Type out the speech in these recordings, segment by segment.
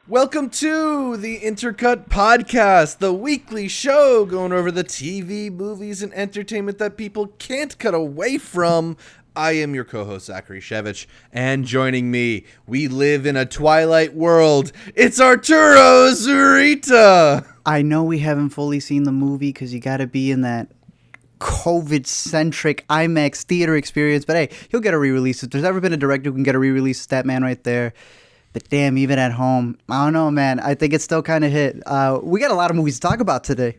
Welcome to the Intercut podcast, the weekly show going over the TV, movies, and entertainment that people can't cut away from. I am your co-host, Zachary Shevich, and joining me, we live in a twilight world. It's Arturo Zurita. I know we haven't fully seen the movie because you got to be in that COVID-centric IMAX theater experience, but hey, he'll get a re-release. If there's ever been a director who can get a re-release, it's that man right there. But damn, even at home, I don't know, man. I think it's still kind of hit. We got a lot of movies to talk about today.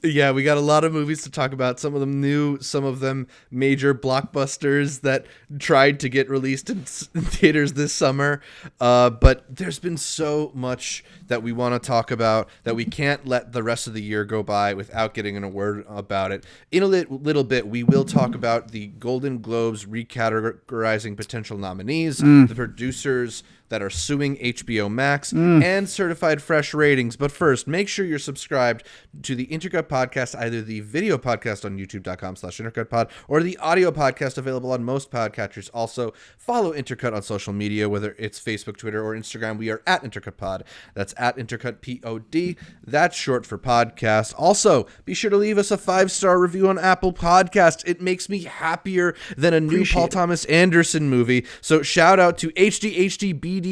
Yeah, we got a lot of movies to talk about. Some of them new, some of them major blockbusters that tried to get released in theaters this summer. But there's been so much that we want to talk about that we can't let the rest of the year go by without getting in a word about it. In a little bit, we will talk about the Golden Globes recategorizing potential nominees, the producers that are suing HBO Max, and certified fresh ratings. But first, make sure you're subscribed to the Intercut podcast, either the video podcast on youtube.com/intercutpod or the audio podcast available on most podcatchers. Also, follow Intercut on social media, whether it's Facebook, Twitter, or Instagram. We are at IntercutPod. That's at IntercutPod. That's short for podcast. Also, be sure to leave us a 5-star review on Apple Podcasts. It makes me happier than a new Paul Thomas Anderson movie. So shout out to HDHDBDBC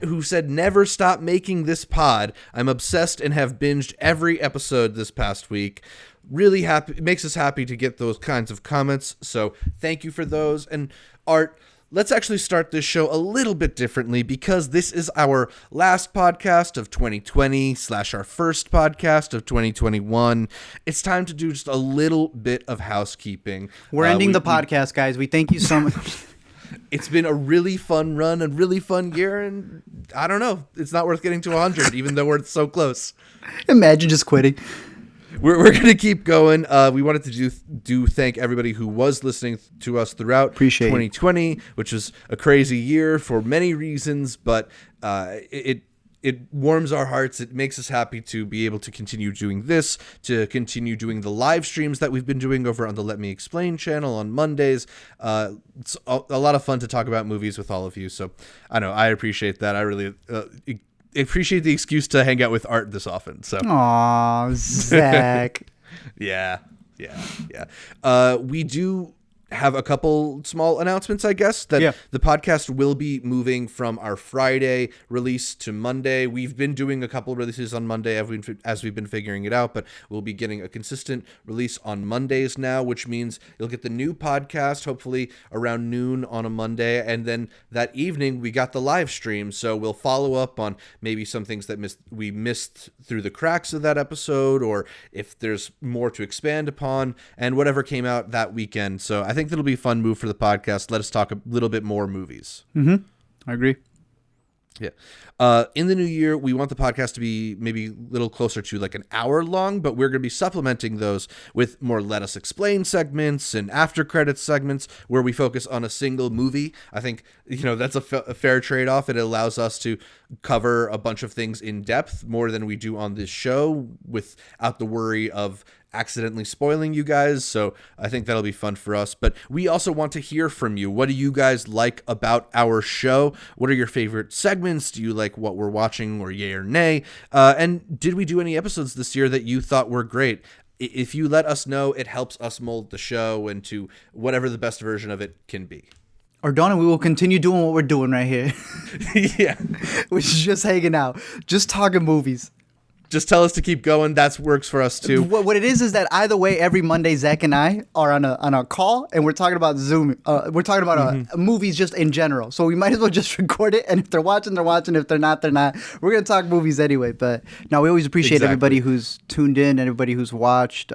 who said never stop making this pod. I'm obsessed and have binged every episode this past week. Really happy. It makes us happy to get those kinds of comments. So thank you for those. And Art, let's actually start this show a little bit differently because this is our last podcast of 2020 / our first podcast of 2021. It's time to do just a little bit of housekeeping. We're ending the podcast, guys. We thank you so much. It's been a really fun run, a really fun year, and I don't know. It's not worth getting to 100, even though we're so close. Imagine just quitting. We're going to keep going. We wanted to do thank everybody who was listening to us throughout 2020, which was a crazy year for many reasons, but it warms our hearts. It makes us happy to be able to continue doing this, to continue doing the live streams that we've been doing over on the Let Me Explain channel on Mondays. It's a lot of fun to talk about movies with all of you. So I know I appreciate that. I really appreciate the excuse to hang out with Art this often. So, aw, Zach. Yeah. We do have a couple small announcements, I guess, that the podcast will be moving from our Friday release to Monday. We've been doing a couple releases on Monday as we've been figuring it out, but we'll be getting a consistent release on Mondays now, which means you'll get the new podcast hopefully around noon on a Monday, and then that evening we got the live stream, so we'll follow up on maybe some things that we missed through the cracks of that episode, or if there's more to expand upon, and whatever came out that weekend. So I think that'll be a fun move for the podcast. Let us talk a little bit more movies. I agree. Yeah. In the new year, we want the podcast to be maybe a little closer to like an hour long, but we're going to be supplementing those with more Let Us Explain segments and after credits segments where we focus on a single movie. I think, that's a fair trade-off. It allows us to cover a bunch of things in depth more than we do on this show without the worry of accidentally spoiling you guys. So I think that'll be fun for us. But we also want to hear from you. What do you guys like about our show? What are your favorite segments? Do you like what we're watching, or yay or nay? And did we do any episodes this year that you thought were great? If you let us know, it helps us mold the show into whatever the best version of it can be. Or Donna, we will continue doing what we're doing right here. Yeah. Which is just hanging out, just talking movies. Just tell us to keep going. That works for us too. What it is that either way, every Monday, Zach and I are on a call, and we're talking about Zoom. We're talking about movies just in general. So we might as well just record it. And if they're watching, they're watching. If they're not, they're not. We're gonna talk movies anyway. But no, we always appreciate everybody who's tuned in, everybody who's watched.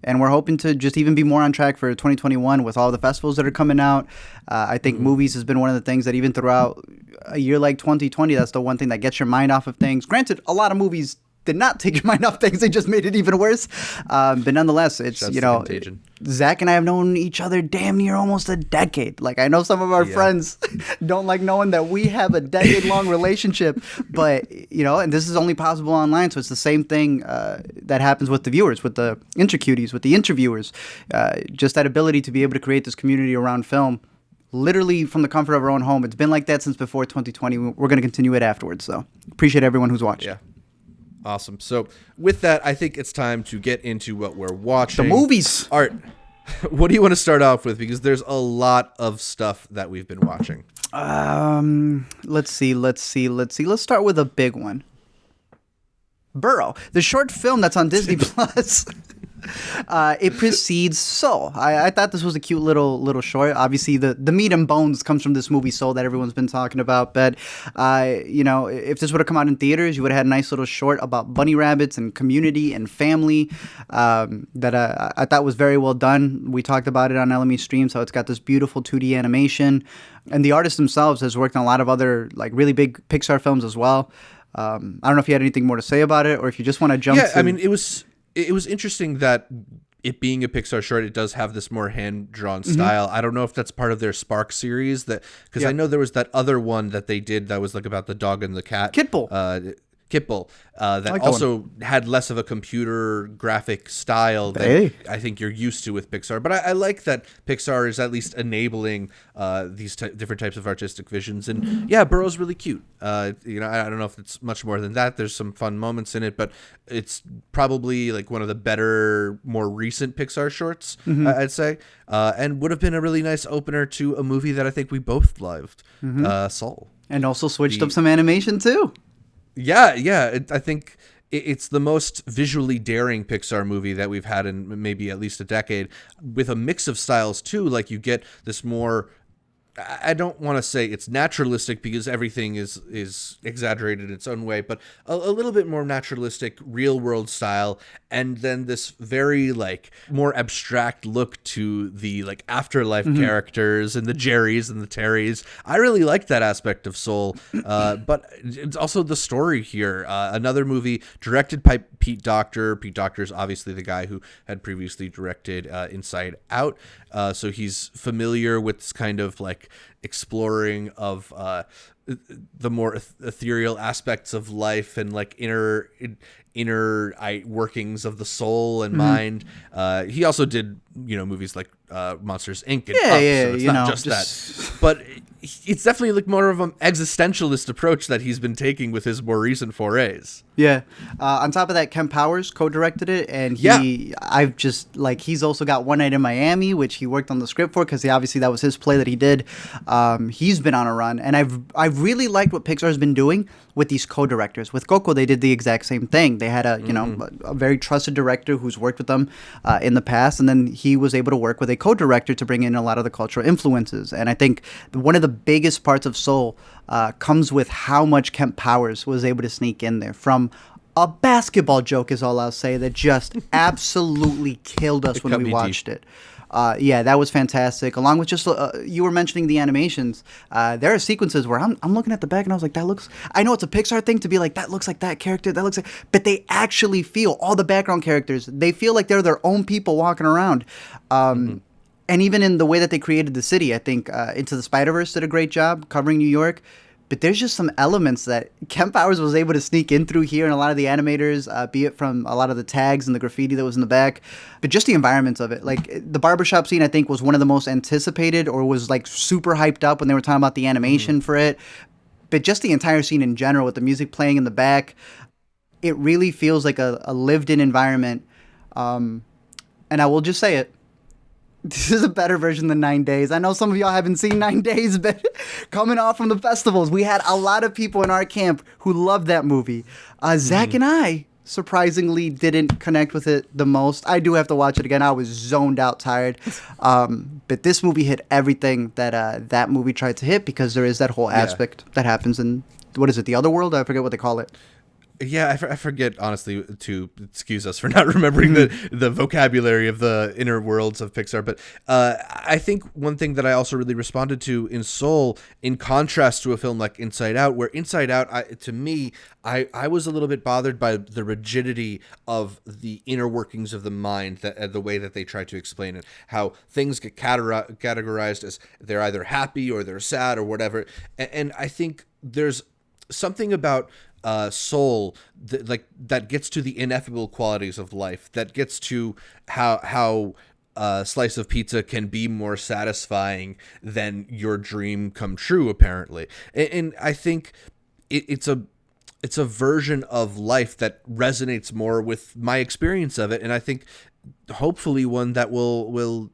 And we're hoping to just even be more on track for 2021 with all the festivals that are coming out. I think movies has been one of the things that even throughout a year like 2020, that's the one thing that gets your mind off of things. Granted, a lot of movies did not take your mind off things. They just made it even worse. But nonetheless, it's, Zach and I have known each other damn near almost a decade. Like, I know some of our friends don't like knowing that we have a decade-long relationship. But, and this is only possible online. So it's the same thing that happens with the viewers, with the intercuties, with the interviewers. Just that ability to be able to create this community around film literally from the comfort of our own home. It's been like that since before 2020. We're going to continue it afterwards. So appreciate everyone who's watched. Yeah. Awesome. So with that, I think it's time to get into what we're watching. The movies. Art, what do you want to start off with? Because there's a lot of stuff that we've been watching. Let's see. Let's start with a big one. Burrow, the short film that's on Disney Plus. It precedes Soul. I thought this was a cute little short. Obviously, the meat and bones comes from this movie Soul that everyone's been talking about. But if this would have come out in theaters, you would have had a nice little short about bunny rabbits and community and family that I thought was very well done. We talked about it on LME Stream, so it's got this beautiful 2D animation, and the artists themselves has worked on a lot of other like really big Pixar films as well. I don't know if you had anything more to say about it, or if you just want to jump. Yeah, I mean, it was interesting that it being a Pixar short, it does have this more hand-drawn style. I don't know if that's part of their Spark series, because I know there was that other one that they did that was like about the dog and the cat. Kitbull, that also had less of a computer graphic style that I think you're used to with Pixar. But I like that Pixar is at least enabling these different types of artistic visions. And yeah, Burrow's really cute. I don't know if it's much more than that. There's some fun moments in it, but it's probably like one of the better, more recent Pixar shorts, I'd say. And would have been a really nice opener to a movie that I think we both loved, Soul. And also switched up some animation too. Yeah. I think it's the most visually daring Pixar movie that we've had in maybe at least a decade, with a mix of styles too. Like you get this more, I don't want to say it's naturalistic because everything is exaggerated in its own way, but a little bit more naturalistic, real world style, and then this very like more abstract look to the like afterlife characters and the Jerrys and the Terrys. I really liked that aspect of Soul, but it's also the story here. Another movie directed by Pete Docter. Pete Docter is obviously the guy who had previously directed Inside Out, so he's familiar with this kind of like exploring of the more ethereal aspects of life and like inner workings of the soul and mind. He also did movies like Monsters Inc. and Up, so it's not just that, but it's definitely like more of an existentialist approach that he's been taking with his more recent forays. Yeah. On top of that, Ken Powers co-directed it, and he's also got One Night in Miami, which he worked on the script for, because obviously that was his play that he did. He's been on a run, and I've really liked what Pixar's been doing with these co-directors. With Coco, they did the exact same thing. They had a very trusted director who's worked with them in the past, and then he was able to work with a co-director to bring in a lot of the cultural influences. And I think one of the biggest parts of Soul comes with how much Kemp Powers was able to sneak in there. From a basketball joke is all I'll say that just absolutely killed us when we watched it. That was fantastic. Along with just, you were mentioning the animations. There are sequences where I'm looking at the back and I was like, I know it's a Pixar thing to be like, that looks like that character, but they actually feel, all the background characters, they feel like they're their own people walking around. And even in the way that they created the city, I think Into the Spider-Verse did a great job covering New York. But there's just some elements that Kemp Powers was able to sneak in through here, and a lot of the animators, be it from a lot of the tags and the graffiti that was in the back, but just the environments of it. Like the barbershop scene, I think, was one of the most anticipated, or was like super hyped up when they were talking about the animation for it. But just the entire scene in general, with the music playing in the back, it really feels like a lived-in environment. And I will just say it. This is a better version than 9 Days. I know some of y'all haven't seen 9 Days, but coming off from the festivals, we had a lot of people in our camp who loved that movie. Zach and I, surprisingly, didn't connect with it the most. I do have to watch it again. I was zoned out, tired. But this movie hit everything that that movie tried to hit, because there is that whole aspect that happens in, what is it, the other world? I forget what they call it. Yeah, I forget, honestly, to excuse us for not remembering the vocabulary of the inner worlds of Pixar. But I think one thing that I also really responded to in Soul, in contrast to a film like Inside Out, where Inside Out, to me, I was a little bit bothered by the rigidity of the inner workings of the mind, the way that they try to explain it, how things get categorized as they're either happy or they're sad or whatever. And I think there's something about Soul that gets to the ineffable qualities of life, that gets to how slice of pizza can be more satisfying than your dream come true, apparently. And I think it's a version of life that resonates more with my experience of it, and I think hopefully one that will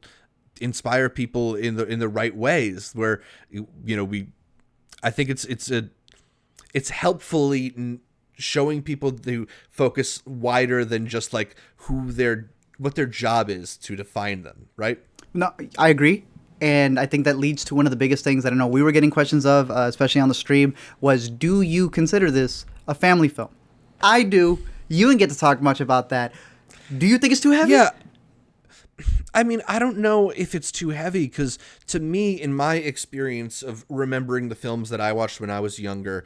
inspire people in the right ways. Where I think it's helpfully showing people to focus wider than just like what their job is to define them, right? No, I agree. And I think that leads to one of the biggest things that I know we were getting questions of, especially on the stream, was, do you consider this a family film? I do. You didn't get to talk much about that. Do you think it's too heavy? Yeah. I mean, I don't know if it's too heavy, because to me, in my experience of remembering the films that I watched when I was younger,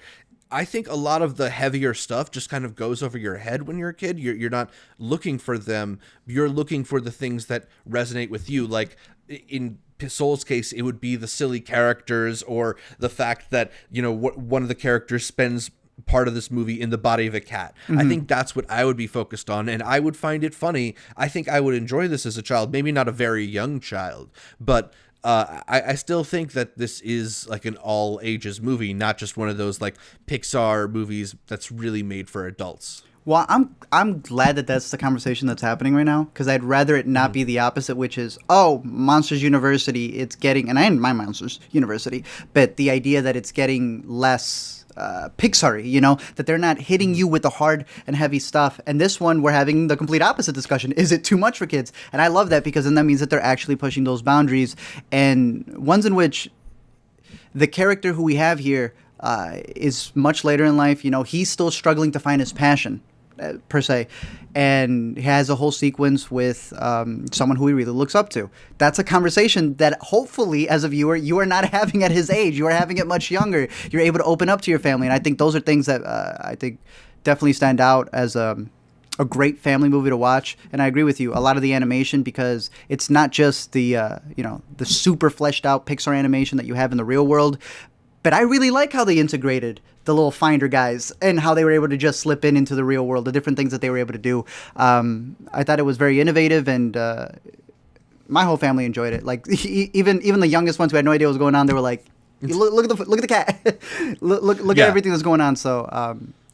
I think a lot of the heavier stuff just kind of goes over your head when you're a kid. You're not looking for them. You're looking for the things that resonate with you. Like in Soul's case, it would be the silly characters, or the fact that, one of the characters spends part of this movie in the body of a cat. I think that's what I would be focused on, and I would find it funny. I think I would enjoy this as a child, maybe not a very young child, but I still think that this is like an all ages movie, not just one of those like Pixar movies that's really made for adults. Well, I'm glad that that's the conversation that's happening right now, because I'd rather it not be the opposite, which is, Monsters University, it's getting, and I am my Monsters University, but the idea that it's getting less Pixar-y, that they're not hitting you with the hard and heavy stuff. And this one, we're having the complete opposite discussion. Is it too much for kids? And I love that, because then that means that they're actually pushing those boundaries, and ones in which the character who we have here is much later in life. He's still struggling to find his passion, per se, and has a whole sequence with someone who he really looks up to. That's a conversation that hopefully, as a viewer, you are not having at his age. You are having it much younger. You're able to open up to your family, and I think those are things that I think definitely stand out as a great family movie to watch. And I agree with you, a lot of the animation, because it's not just the the super fleshed out Pixar animation that you have in the real world, but I really like how they integrated the little Finder guys and how they were able to just slip into the real world, the different things that they were able to do. I thought it was very innovative, and my whole family enjoyed it. Like even the youngest ones who had no idea what was going on, they were like, look at the cat, look at everything that's going on. So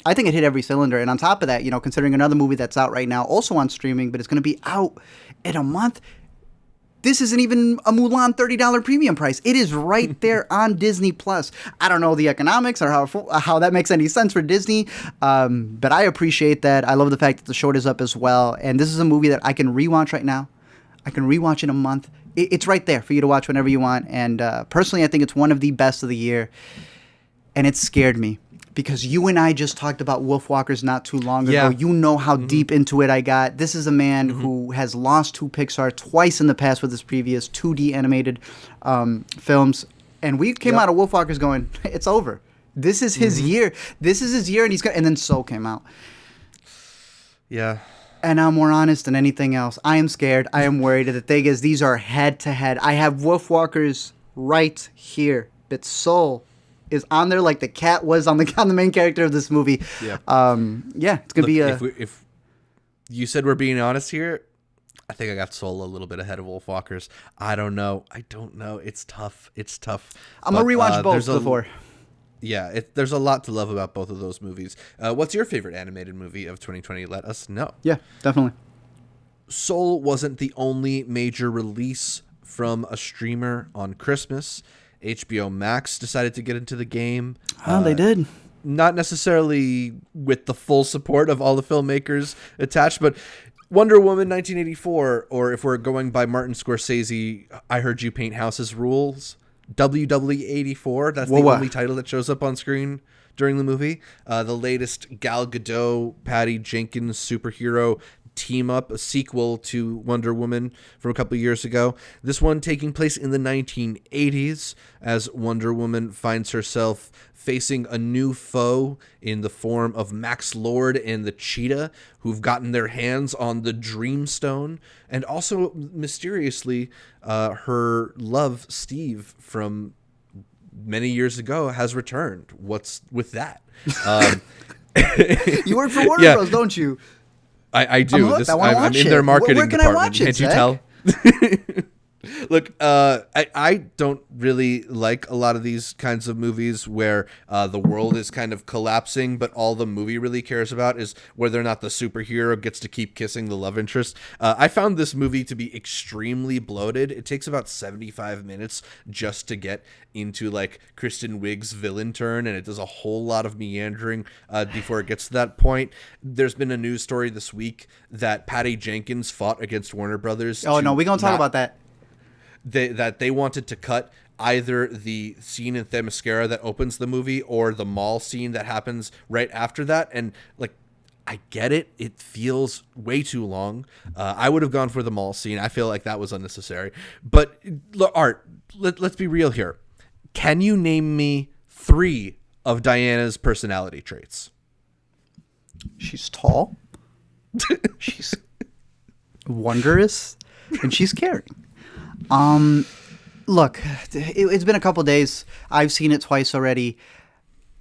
I think it hit every cylinder. And on top of that, considering another movie that's out right now, also on streaming, but it's going to be out in a month. This isn't even a Mulan $30 premium price. It is right there on Disney Plus. I don't know the economics or how that makes any sense for Disney, but I appreciate that. I love the fact that the short is up as well. And this is a movie that I can rewatch right now. I can rewatch in a month. It's right there for you to watch whenever you want. And personally, I think it's one of the best of the year. And it scared me, because you and I just talked about Wolfwalkers not too long ago. Yeah. You know how deep into it I got. This is a man who has lost to Pixar twice in the past with his previous 2D animated films. And we came out of Wolfwalkers going, it's over. This is his year. This is his year, and then Soul came out. Yeah. And I'm more honest than anything else. I am scared. I am worried. The thing is, these are head-to-head. I have Wolfwalkers right here, but Soul is on there like the cat was on the main character of this movie. Yeah, it's gonna be a. If you said we're being honest here, I think I got Soul a little bit ahead of Wolfwalkers. I don't know. It's tough. I'm gonna rewatch both before. Yeah, there's a lot to love about both of those movies. What's your favorite animated movie of 2020? Let us know. Yeah, definitely. Soul wasn't the only major release from a streamer on Christmas. HBO Max decided to get into the game. Oh, they did. Not necessarily with the full support of all the filmmakers attached, but Wonder Woman 1984, or if we're going by Martin Scorsese, I Heard You Paint Houses rules, WW84, that's the only title that shows up on screen during the movie. The latest Gal Gadot, Patty Jenkins superhero team up, a sequel to Wonder Woman from a couple of years ago. This one taking place in the 1980s as Wonder Woman finds herself facing a new foe in the form of Max Lord and the Cheetah, who've gotten their hands on the Dreamstone, and also mysteriously her love Steve from many years ago has returned. What's with that? You work for Warner Bros, don't you? I do. I'm in their marketing department. Can't you tell? Look, I don't really like a lot of these kinds of movies where the world is kind of collapsing, but all the movie really cares about is whether or not the superhero gets to keep kissing the love interest. I found this movie to be extremely bloated. It takes about 75 minutes just to get into like Kristen Wiig's villain turn, and it does a whole lot of meandering before it gets to that point. There's been a news story this week that Patty Jenkins fought against Warner Brothers. Oh no, we're gonna talk about that. They wanted to cut either the scene in Themyscira that opens the movie or the mall scene that happens right after that. And like, I get it. It feels way too long. I would have gone for the mall scene. I feel like that was unnecessary. But Art, let's be real here. Can you name me 3 of Diana's personality traits? She's tall. She's wondrous, and she's caring. Look, it's been a couple days. I've seen it twice already.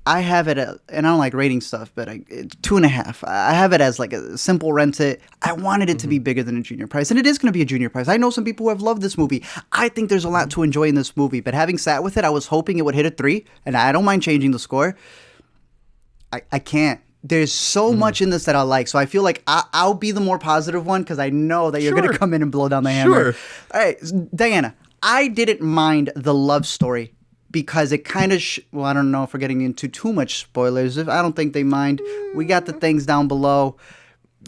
I have it, and I don't like rating stuff, but it's 2.5. I have it as like a simple rent it. I wanted it to be bigger than a junior price, and it is going to be a junior price. I know some people who have loved this movie. I think there's a lot to enjoy in this movie, but having sat with it, I was hoping it would hit a 3, and I don't mind changing the score. I can't. There's so much in this that I like, so I feel like I'll be the more positive one because I know that you're going to come in and blow down the hammer. Sure. All right, Diana, I didn't mind the love story because it kind of, well, I don't know if we're getting into too much spoilers. I don't think they mind. We got the things down below.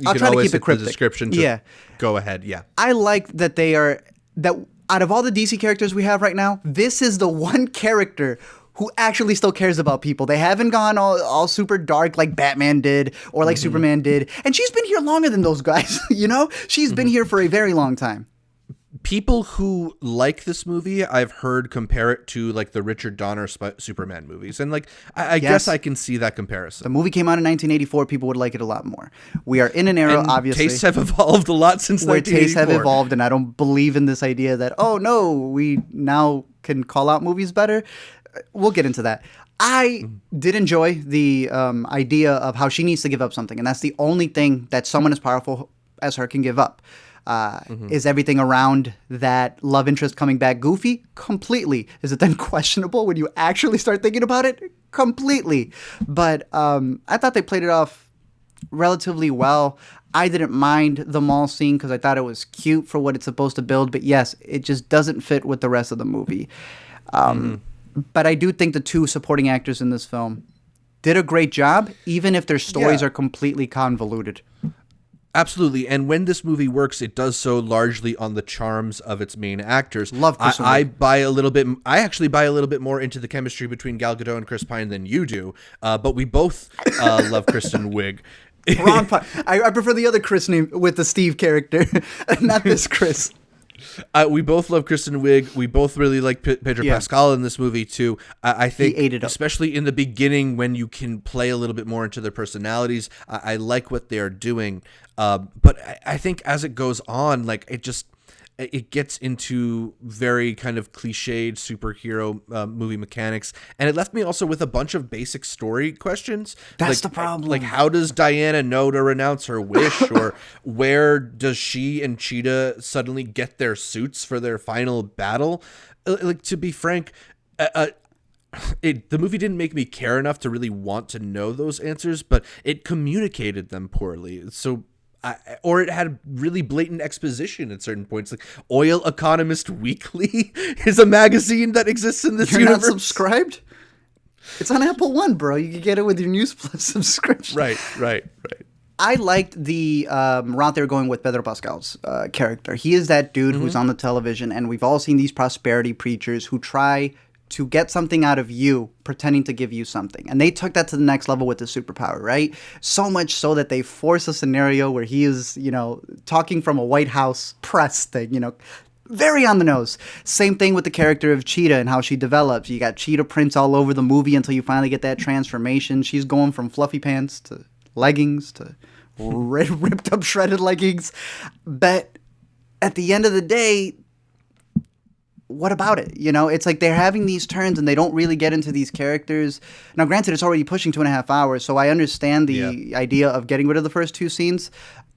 I'll try to keep it cryptic. The description. Yeah. Go ahead. Yeah. I like that that out of all the DC characters we have right now, this is the one character who actually still cares about people. They haven't gone all super dark like Batman did or like Superman did. And she's been here longer than those guys, you know? She's been here for a very long time. People who like this movie, I've heard compare it to like the Richard Donner Superman movies. And like, I guess I can see that comparison. The movie came out in 1984. People would like it a lot more. We are in an era, and obviously. Tastes have evolved a lot since 1984. Where tastes have evolved, and I don't believe in this idea that, oh no, we now can call out movies better. We'll get into that. I did enjoy the idea of how she needs to give up something, and that's the only thing that someone as powerful as her can give up. Is everything around that love interest coming back goofy? Completely. Is it then questionable when you actually start thinking about it? Completely. But I thought they played it off relatively well. I didn't mind the mall scene because I thought it was cute for what it's supposed to build. But yes, it just doesn't fit with the rest of the movie. But I do think the 2 supporting actors in this film did a great job, even if their stories are completely convoluted. Absolutely. And when this movie works, it does so largely on the charms of its main actors. Love Chris I actually buy a little bit more into the chemistry between Gal Gadot and Chris Pine than you do. But we both love Kristen Wiig. Wrong Pine. I prefer the other Chris name with the Steve character, not this Chris. We both love Kristen Wiig. We both really like Pedro Pascal in this movie too. I think, he ate it up. Especially in the beginning when you can play a little bit more into their personalities. I like what they are doing. But I think as it goes on, like it gets into very kind of cliched superhero movie mechanics, and it left me also with a bunch of basic story questions. That's the problem. Like, how does Diana know to renounce her wish, or where does she and Cheetah suddenly get their suits for their final battle? Like, to be frank, the movie didn't make me care enough to really want to know those answers, but it communicated them poorly. So. Or it had really blatant exposition at certain points. Like Oil Economist Weekly is a magazine that exists in this universe. You're not subscribed? It's on Apple One, bro. You can get it with your News Plus subscription. Right. I liked the route they were going with Pedro Pascal's character. He is that dude who's on the television, and we've all seen these prosperity preachers who try to get something out of you, pretending to give you something. And they took that to the next level with the superpower, right? So much so that they force a scenario where he is, talking from a White House press thing, very on the nose. Same thing with the character of Cheetah and how she develops. You got Cheetah prints all over the movie until you finally get that transformation. She's going from fluffy pants to leggings to ripped up shredded leggings. But at the end of the day, what about it? It's like they're having these turns and they don't really get into these characters. Now, granted, it's already pushing 2.5 hours, so I understand the idea of getting rid of the first 2 scenes.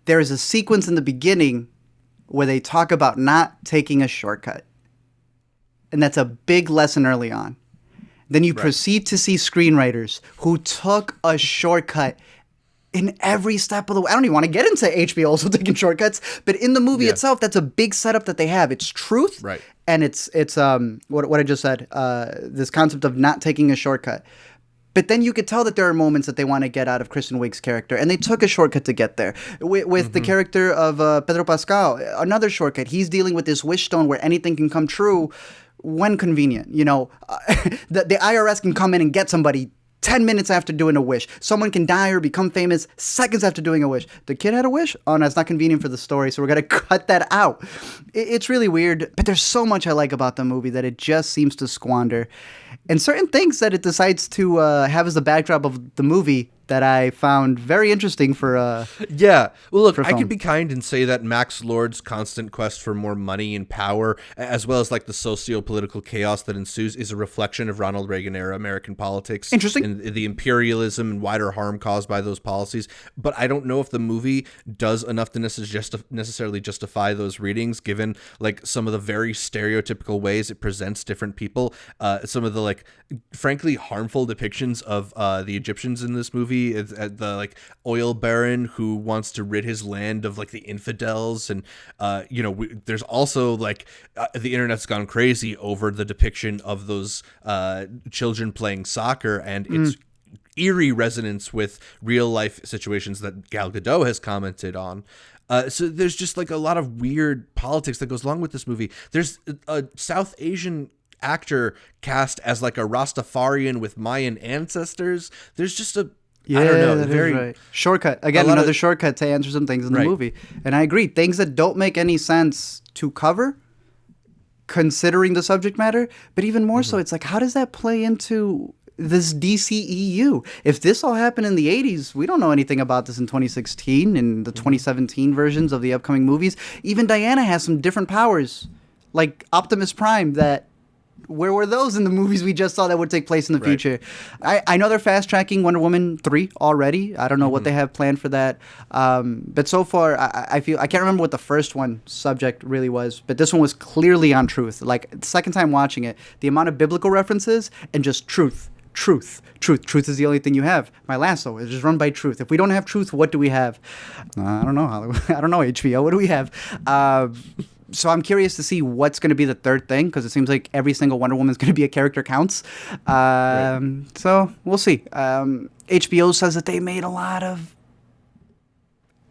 There is a sequence in the beginning where they talk about not taking a shortcut. And that's a big lesson early on. Then you proceed to see screenwriters who took a shortcut in every step of the way. I don't even want to get into HBO also taking shortcuts, but in the movie itself, that's a big setup that they have. It's truth, and it's what I just said, this concept of not taking a shortcut. But then you could tell that there are moments that they want to get out of Kristen Wiig's character, and they took a shortcut to get there. With the character of Pedro Pascal, another shortcut. He's dealing with this wish stone where anything can come true when convenient. You know, the IRS can come in and get somebody 10 minutes after doing a wish. Someone can die or become famous seconds after doing a wish. The kid had a wish? Oh, no, it's not convenient for the story, so we're going to cut that out. It's really weird, but there's so much I like about the movie that it just seems to squander. And certain things that it decides to have as the backdrop of the movie that I found very interesting for yeah. Well, look, I film. could be kind and say that Max Lord's constant quest for more money and power, as well as like the socio-political chaos that ensues, is a reflection of Ronald Reagan era American politics. Interesting. And the imperialism and wider harm caused by those policies. But I don't know if the movie does enough to necessarily justify those readings, given like some of the very stereotypical ways it presents different people. Some of the like, frankly, harmful depictions of the Egyptians in this movie. The like oil baron who wants to rid his land of like the infidels, and there's also like the internet's gone crazy over the depiction of those children playing soccer and its eerie resonance with real life situations that Gal Gadot has commented on. So there's just like a lot of weird politics that goes along with this movie. There's a South Asian actor cast as like a Rastafarian with Mayan ancestors. There's just I don't know. Very right. Shortcut. Again, another shortcut to answer some things in the movie. And I agree. Things that don't make any sense to cover, considering the subject matter. But even more so, it's like, how does that play into this DCEU? If this all happened in the 80s, we don't know anything about this in 2016 and the 2017 versions of the upcoming movies. Even Diana has some different powers, like Optimus Prime, that... Where were those in the movies we just saw that would take place in the future? I know they're fast-tracking Wonder Woman 3 already. I don't know what they have planned for that. But so far, I feel... I can't remember what the first one subject really was, but this one was clearly on truth. Like, the second time watching it, the amount of biblical references and just truth. Truth is the only thing you have. My lasso is just run by truth. If we don't have truth, what do we have? I don't know. I don't know, HBO. What do we have? So I'm curious to see what's going to be the third thing, because it seems like every single Wonder Woman is going to be a character counts. So we'll see. HBO says that they made a lot of...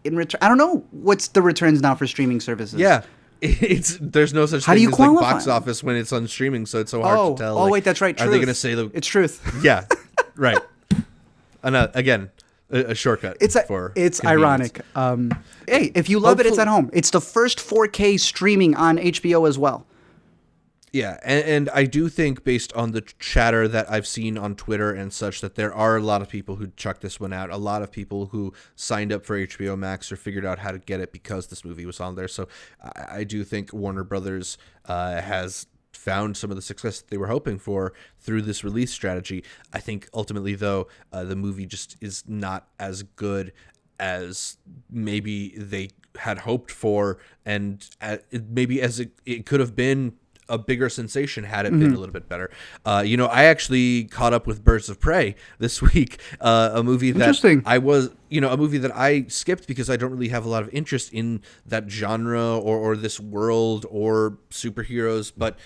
in return. I don't know what's the returns now for streaming services. Yeah. There's no such thing as like box office when it's on streaming, so it's so hard to tell. Oh, wait, that's right. Truth. Are they going to say it's truth? Yeah, right. And again, a shortcut. It's ironic. Hey, if you love it, it's at home. It's the first 4K streaming on HBO as well. Yeah, and I do think, based on the chatter that I've seen on Twitter and such, that there are a lot of people who chucked this one out. A lot of people who signed up for HBO Max or figured out how to get it because this movie was on there. So I do think Warner Brothers has found some of the success that they were hoping for through this release strategy. I think ultimately, though, the movie just is not as good as maybe they had hoped for, and maybe as it could have been a bigger sensation had it been a little bit better. I actually caught up with Birds of Prey this week, a movie that a movie that I skipped because I don't really have a lot of interest in that genre or this world or superheroes, but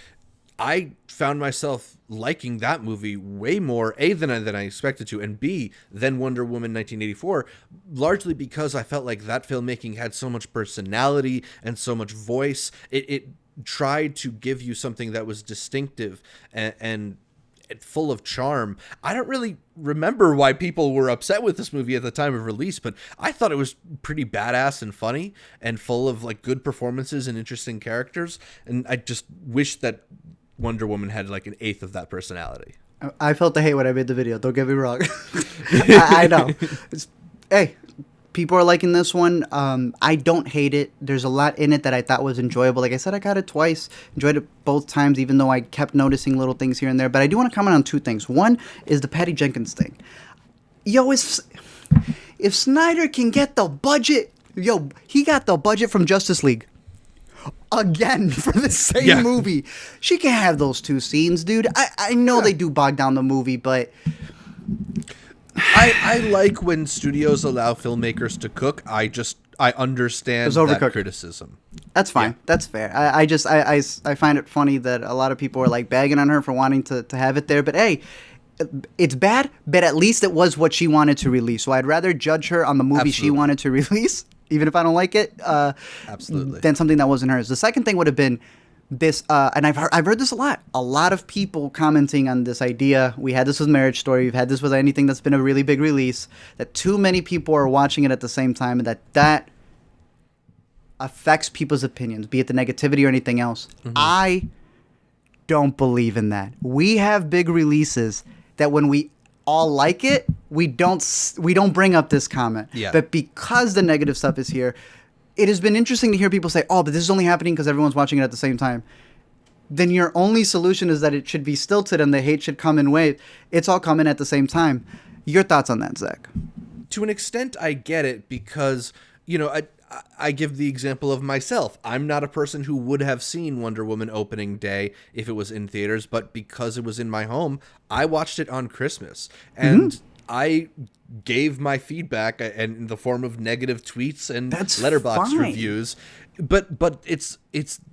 I found myself liking that movie way more, A, than I expected to, and B, than Wonder Woman 1984, largely because I felt like that filmmaking had so much personality and so much voice. It tried to give you something that was distinctive and full of charm. I don't really remember why people were upset with this movie at the time of release, but I thought it was pretty badass and funny and full of like good performances and interesting characters. And I just wish that Wonder Woman had like an eighth of that personality. I felt the hate when I made the video. Don't get me wrong. I know. Hey, people are liking this one. I don't hate it. There's a lot in it that I thought was enjoyable. Like I said, I got it twice. Enjoyed it both times, even though I kept noticing little things here and there. But I do want to comment on two things. One is the Patty Jenkins thing. Yo, if Snyder can get the budget... Yo, he got the budget from Justice League. again for the same movie. She can't have those two scenes, dude. I know they do bog down the movie, but I like when studios allow filmmakers to cook. I understand that criticism. That's fine. Yeah. That's fair. I find it funny that a lot of people are like bagging on her for wanting to have it there. But hey, it's bad, but at least it was what she wanted to release. So I'd rather judge her on the movie she wanted to release, even if I don't like it, absolutely, than something that wasn't hers. The second thing would have been this, and I've heard this a lot. A lot of people commenting on this idea. We had this with Marriage Story. We've had this with anything that's been a really big release. That too many people are watching it at the same time, and that affects people's opinions, be it the negativity or anything else. Mm-hmm. I don't believe in that. We have big releases that when we all like it, we don't bring up this comment. Yeah. But because the negative stuff is here, it has been interesting to hear people say, oh, but this is only happening because everyone's watching it at the same time. Then your only solution is that it should be stilted and the hate should come in waves. It's all coming at the same time. Your thoughts on that, Zach? To an extent, I get it because, I give the example of myself. I'm not a person who would have seen Wonder Woman opening day if it was in theaters, but because it was in my home, I watched it on Christmas. And I gave my feedback in the form of negative tweets and letterbox reviews. But it's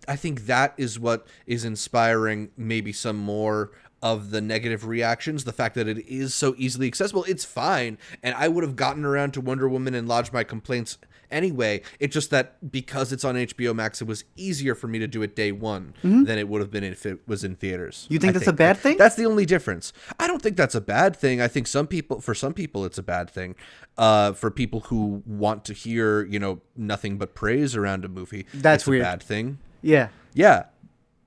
I think that is what is inspiring maybe some more of the negative reactions. The fact that it is so easily accessible, it's fine. And I would have gotten around to Wonder Woman and lodged my complaints anyway. It's just that because it's on HBO Max, it was easier for me to do it day one than it would have been if it was in theaters. You think that's a bad thing? That's the only difference. I don't think that's a bad thing. I think for some people it's a bad thing. For people who want to hear, nothing but praise around a movie, that's weird. A bad thing. Yeah. Yeah.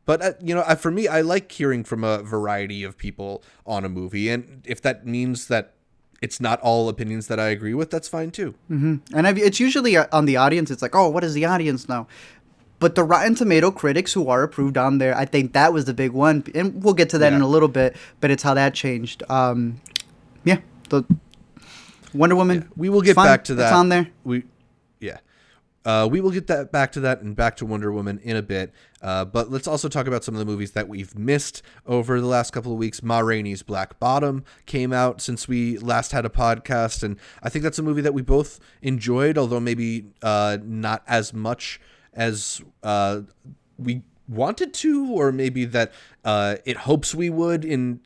But, for me, I like hearing from a variety of people on a movie. And if that means that it's not all opinions that I agree with, that's fine, too. Mm-hmm. And it's usually on the audience. It's like, oh, what does the audience know? But the Rotten Tomato critics who are approved on there, I think that was the big one. And we'll get to that in a little bit. But it's how that changed. The Wonder Woman. Yeah. We will get back to that. It's on there. We will get back to that and back to Wonder Woman in a bit. But let's also talk about some of the movies that we've missed over the last couple of weeks. Ma Rainey's Black Bottom came out since we last had a podcast, and I think that's a movie that we both enjoyed, although maybe not as much as we wanted to, or maybe that it hopes we would in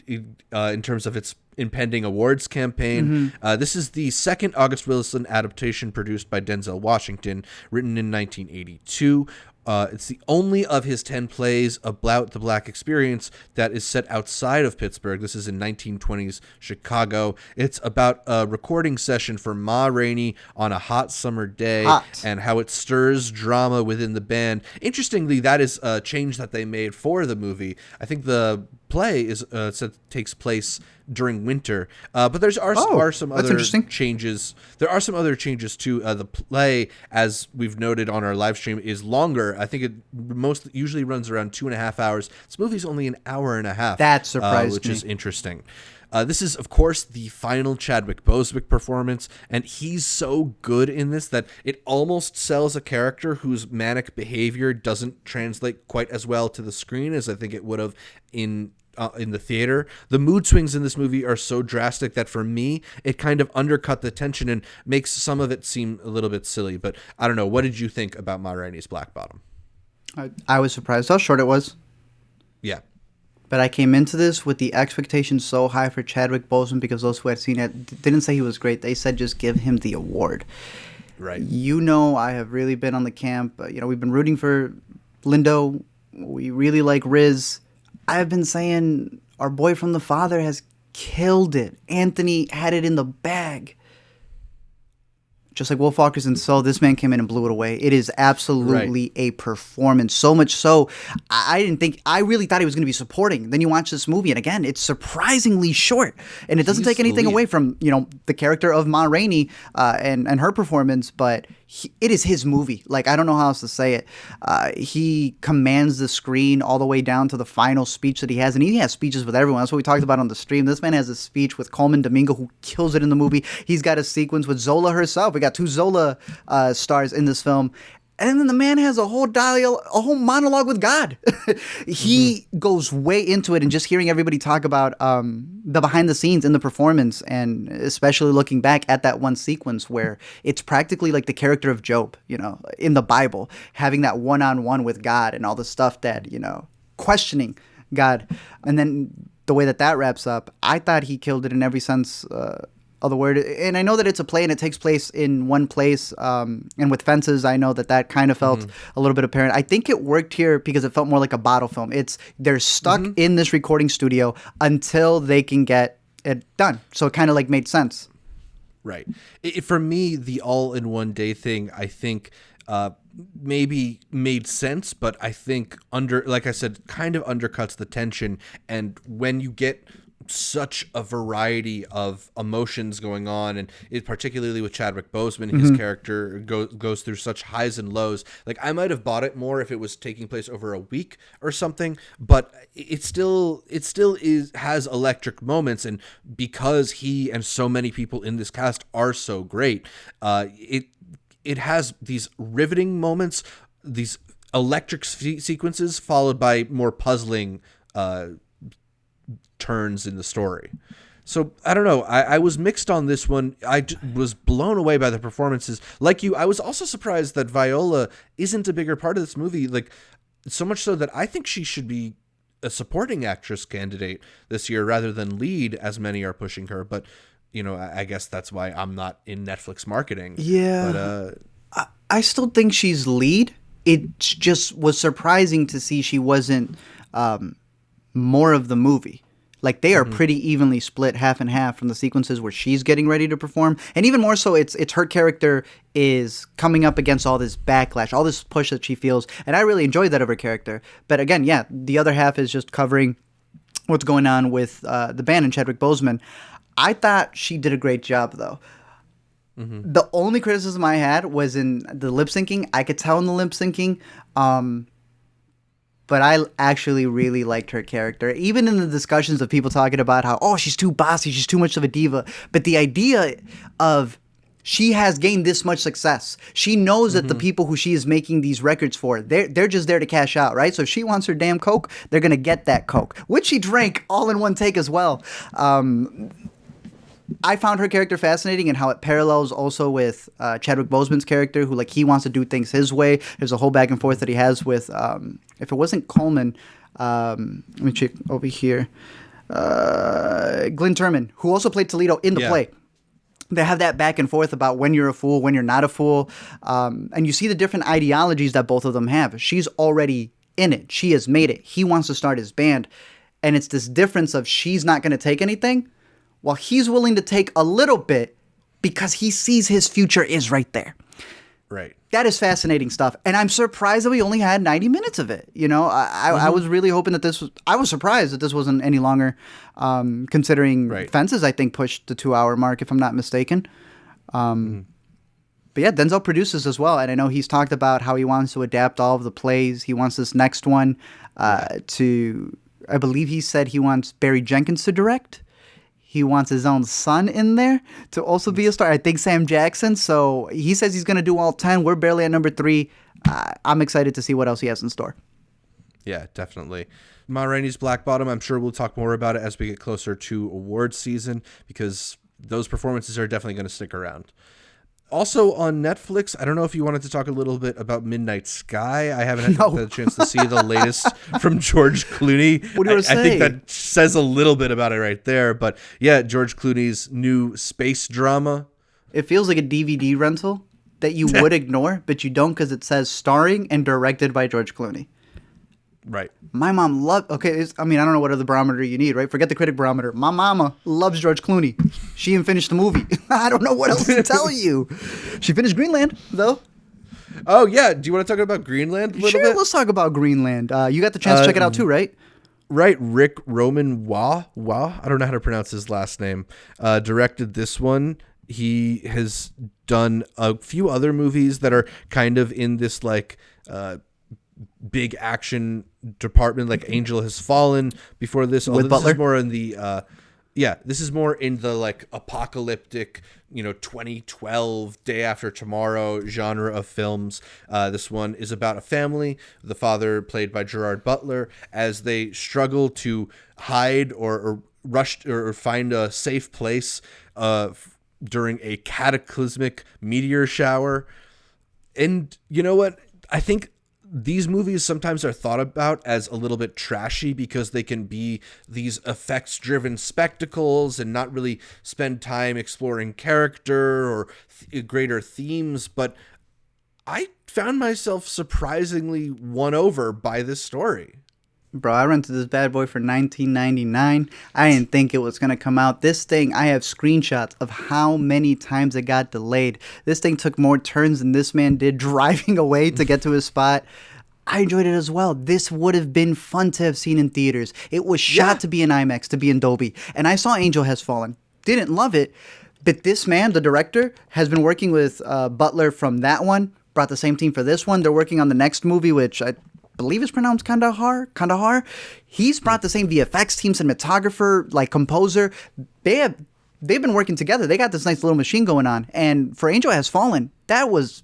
terms of its impending awards campaign. This is the second August Wilson adaptation produced by Denzel Washington, written in 1982. It's the only of his 10 plays about the Black experience that is set outside of Pittsburgh. This is in 1920s Chicago. It's about a recording session for Ma Rainey on a hot summer day and how it stirs drama within the band. Interestingly, that is a change that they made for the movie. I think the play takes place during winter, but there are some other changes. There are some other changes to the play, as we've noted on our live stream, is longer. I think it usually runs around 2.5 hours. This movie's only an hour and a half. That surprised me, which is interesting. This is, of course, the final Chadwick Boseman performance, and he's so good in this that it almost sells a character whose manic behavior doesn't translate quite as well to the screen as I think it would have in the theater. The mood swings in this movie are so drastic that for me, it kind of undercut the tension and makes some of it seem a little bit silly. But I don't know. What did you think about Ma Rainey's Black Bottom? I was surprised how short it was. Yeah. But I came into this with the expectations so high for Chadwick Boseman because those who had seen it didn't say he was great. They said just give him the award. Right. I have really been on the camp. We've been rooting for Lindo. We really like Riz. I've been saying our boy from The Father has killed it. Anthony had it in the bag. Just like Wolf Walkers and Soul, this man came in and blew it away. It is absolutely a performance. So much so, I really thought he was going to be supporting. Then you watch this movie, and again, it's surprisingly short. And it doesn't take anything away from, the character of Ma Rainey and her performance, but it is his movie. Like, I don't know how else to say it. He commands the screen all the way down to the final speech that he has. And he has speeches with everyone. That's what we talked about on the stream. This man has a speech with Coleman Domingo, who kills it in the movie. He's got a sequence with Zola herself. We got 2 Zola stars in this film. And then the man has a whole monologue with God. He goes way into it, and just hearing everybody talk about the behind the scenes in the performance, and especially looking back at that one sequence where it's practically like the character of Job, in the Bible, having that one-on-one with God and all the stuff that, questioning God. And then the way that wraps up, I thought he killed it in every sense of the word. And I know that it's a play and it takes place in one place, and with fences, I know that kind of felt a little bit apparent. I think it worked here because it felt more like a bottle film. They're stuck in this recording studio until they can get it done, so it kind of like made sense. Right. For me, the all-in-one day thing, I think maybe made sense, but I think like I said, kind of undercuts the tension. And when you get such a variety of emotions going on, and particularly with Chadwick Boseman, his character goes through such highs and lows. Like, I might have bought it more if it was taking place over a week or something, but it still has electric moments, and because he and so many people in this cast are so great, it has these riveting moments, these electric sequences followed by more puzzling turns in the story. So I don't know. I was mixed on this one. Was blown away by the performances. Like you, I was also surprised that Viola isn't a bigger part of this movie. Like, so much so that I think she should be a supporting actress candidate this year rather than lead, as many are pushing her. But I guess that's why I'm not in Netflix marketing. Yeah. But I still think she's lead. It just was surprising to see she wasn't more of the movie. Like, they are pretty evenly split, half and half, from the sequences where she's getting ready to perform. And even more so, it's her character is coming up against all this backlash, all this push that she feels. And I really enjoyed that of her character. But again, yeah, the other half is just covering what's going on with the band and Chadwick Boseman. I thought she did a great job, though. The only criticism I had was in the lip syncing. I could tell in the lip syncing, but I actually really liked her character. Even in the discussions of people talking about how, she's too bossy, she's too much of a diva. But the idea of she has gained this much success. She knows that the people who she is making these records for, they're just there to cash out, right? So if she wants her damn Coke, they're going to get that Coke, which she drank all in one take as well. I found her character fascinating, and how it parallels also with Chadwick Boseman's character, who, like, he wants to do things his way. There's a whole back and forth that he has with, if it wasn't Coleman, let me check over here, Glenn Turman, who also played Toledo in the play. They have that back and forth about when you're a fool, when you're not a fool, and you see the different ideologies that both of them have. She's already in it. She has made it. He wants to start his band, and it's this difference of she's not going to take anything, while he's willing to take a little bit because he sees his future is right there. Right. That is fascinating stuff. And I'm surprised that we only had 90 minutes of it. I was really hoping that I was surprised that this wasn't any longer, considering Fences, I think, pushed the 2-hour mark, if I'm not mistaken. But yeah, Denzel produces as well. And I know he's talked about how he wants to adapt all of the plays. He wants this next one I believe he said he wants Barry Jenkins to direct. He wants his own son in there to also be a star. I think Sam Jackson. So he says he's going to do all 10. We're barely at number 3. I'm excited to see what else he has in store. Yeah, definitely. Ma Rainey's Black Bottom, I'm sure we'll talk more about it as we get closer to awards season, because those performances are definitely going to stick around. Also on Netflix, I don't know if you wanted to talk a little bit about Midnight Sky. I haven't had the chance to see the latest from George Clooney. What do you say? I think that says a little bit about it right there. But yeah, George Clooney's new space drama. It feels like a DVD rental that you would ignore, but you don't, because it says starring and directed by George Clooney. Right. My mom loved, I don't know what other barometer you need, right? Forget the critic barometer. My mama loves George Clooney. She even finished the movie. I don't know what else to tell you. She finished Greenland, though. Oh, yeah. Do you want to talk about Greenland a little bit? Let's talk about Greenland. You got the chance to check it out too, right? Right. Rick Roman Wah, I don't know how to pronounce his last name, directed this one. He has done a few other movies that are kind of in this, like, big action department, like Angel Has Fallen before this. With Butler? This is more in the Yeah, this is more in the like apocalyptic, 2012 Day After Tomorrow genre of films. This one is about a family, the father played by Gerard Butler, as they struggle to hide or rush or find a safe place during a cataclysmic meteor shower. And you know what? I think these movies sometimes are thought about as a little bit trashy because they can be these effects-driven spectacles and not really spend time exploring character or greater themes. But I found myself surprisingly won over by this story. Bro, I rented this bad boy for $19.99. I didn't think it was going to come out. This thing, I have screenshots of how many times it got delayed. This thing took more turns than this man did driving away to get to his spot. I enjoyed it as well. This would have been fun to have seen in theaters. It was shot to be in IMAX, to be in Dolby. And I saw Angel Has Fallen. Didn't love it. But this man, the director, has been working with Butler from that one. Brought the same team for this one. They're working on the next movie, which I believe is pronounced Kandahar. He's brought the same VFX team, cinematographer, like composer. They've been working together. They got this nice little machine going on. And for Angel Has Fallen, that was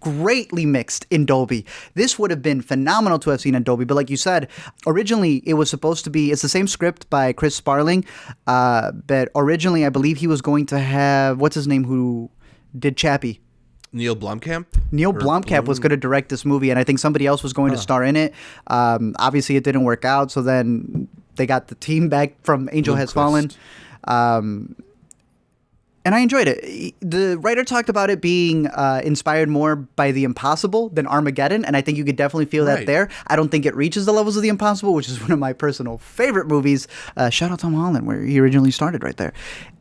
greatly mixed in Dolby. This would have been phenomenal to have seen in Dolby. But like you said, originally it was supposed to be, it's the same script by Chris Sparling. But originally I believe he was going to have, what's his name, who did Chappie? Neil Blomkamp? Neil Blomkamp was going to direct this movie, and I think somebody else was going to star in it. Obviously, it didn't work out, so then they got the team back from Angel Has Fallen. And I enjoyed it. The writer talked about it being inspired more by The Impossible than Armageddon, and I think you could definitely feel that there. I don't think it reaches the levels of The Impossible, which is one of my personal favorite movies. Shout out Tom Holland, where he originally started right there.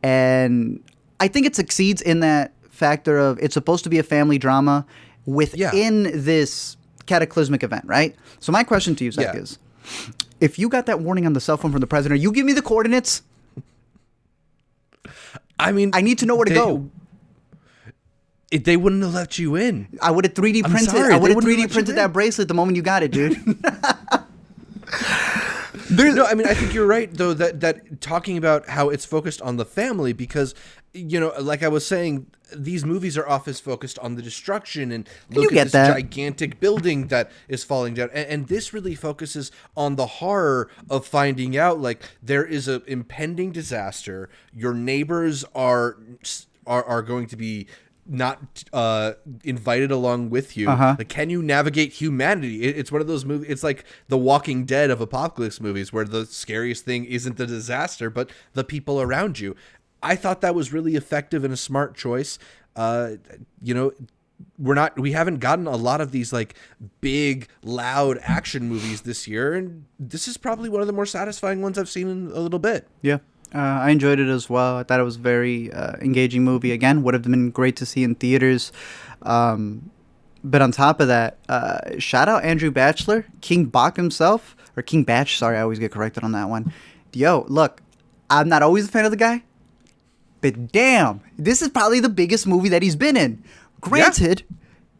And I think it succeeds in that factor of it's supposed to be a family drama within this cataclysmic event, right? So my question to you, Zach, is if you got that warning on the cell phone from the president, you give me the coordinates. I mean, I need to know where to go. They wouldn't have let you in. I would have 3D printed. Sorry, I would have 3D printed that bracelet the moment you got it, dude. No, I mean, I think you're right, though, that talking about how it's focused on the family because, like I was saying, these movies are often focused on the destruction and look at this gigantic building that is falling down. And this really focuses on the horror of finding out, like, there is an impending disaster. Your neighbors are going to be not invited along with you. Like, can you navigate humanity? It's one of those movies. It's like the Walking Dead of apocalypse movies, where the scariest thing isn't the disaster, but the people around you. I thought that was really effective and a smart choice. We haven't gotten a lot of these like big, loud action movies this year, and this is probably one of the more satisfying ones I've seen in a little bit. Yeah. I enjoyed it as well. I thought it was a very engaging movie. Again, would have been great to see in theaters. But on top of that, shout out Andrew Batchelor, King Bach himself, or King Batch. Sorry, I always get corrected on that one. Yo, look, I'm not always a fan of the guy, but damn, this is probably the biggest movie that he's been in. Granted,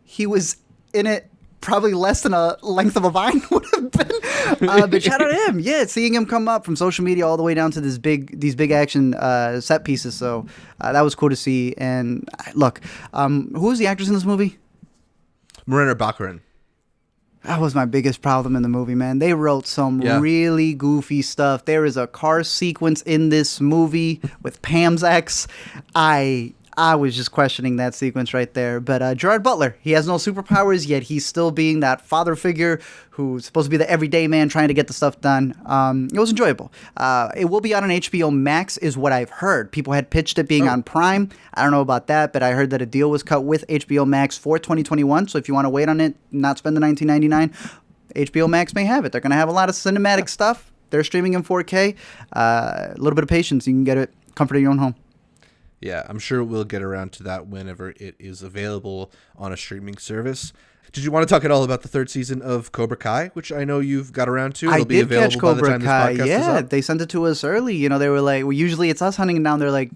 he was in it probably less than a length of a vine would have been. But shout out to him. Yeah, seeing him come up from social media all the way down to these big action set pieces. So that was cool to see. And look, who was the actress in this movie? Marona Baccarin. That was my biggest problem in the movie, man. They wrote some really goofy stuff. There is a car sequence in this movie with Pam's ex. I was just questioning that sequence right there. But Gerard Butler, he has no superpowers, yet he's still being that father figure who's supposed to be the everyday man trying to get the stuff done. It was enjoyable. It will be out on HBO Max is what I've heard. People had pitched it being on Prime. I don't know about that, but I heard that a deal was cut with HBO Max for 2021. So if you want to wait on it, not spend the $19.99, HBO Max may have it. They're going to have a lot of cinematic stuff. They're streaming in 4K. A little bit of patience. You can get it comfort of your own home. Yeah, I'm sure we'll get around to that whenever it is available on a streaming service. Did you want to talk at all about the third season of Cobra Kai, which I know you've got around to? It'll be available catch Cobra by the time Kai. This podcast is up. They sent it to us early. They were like, well, usually it's us hunting it down. They're like,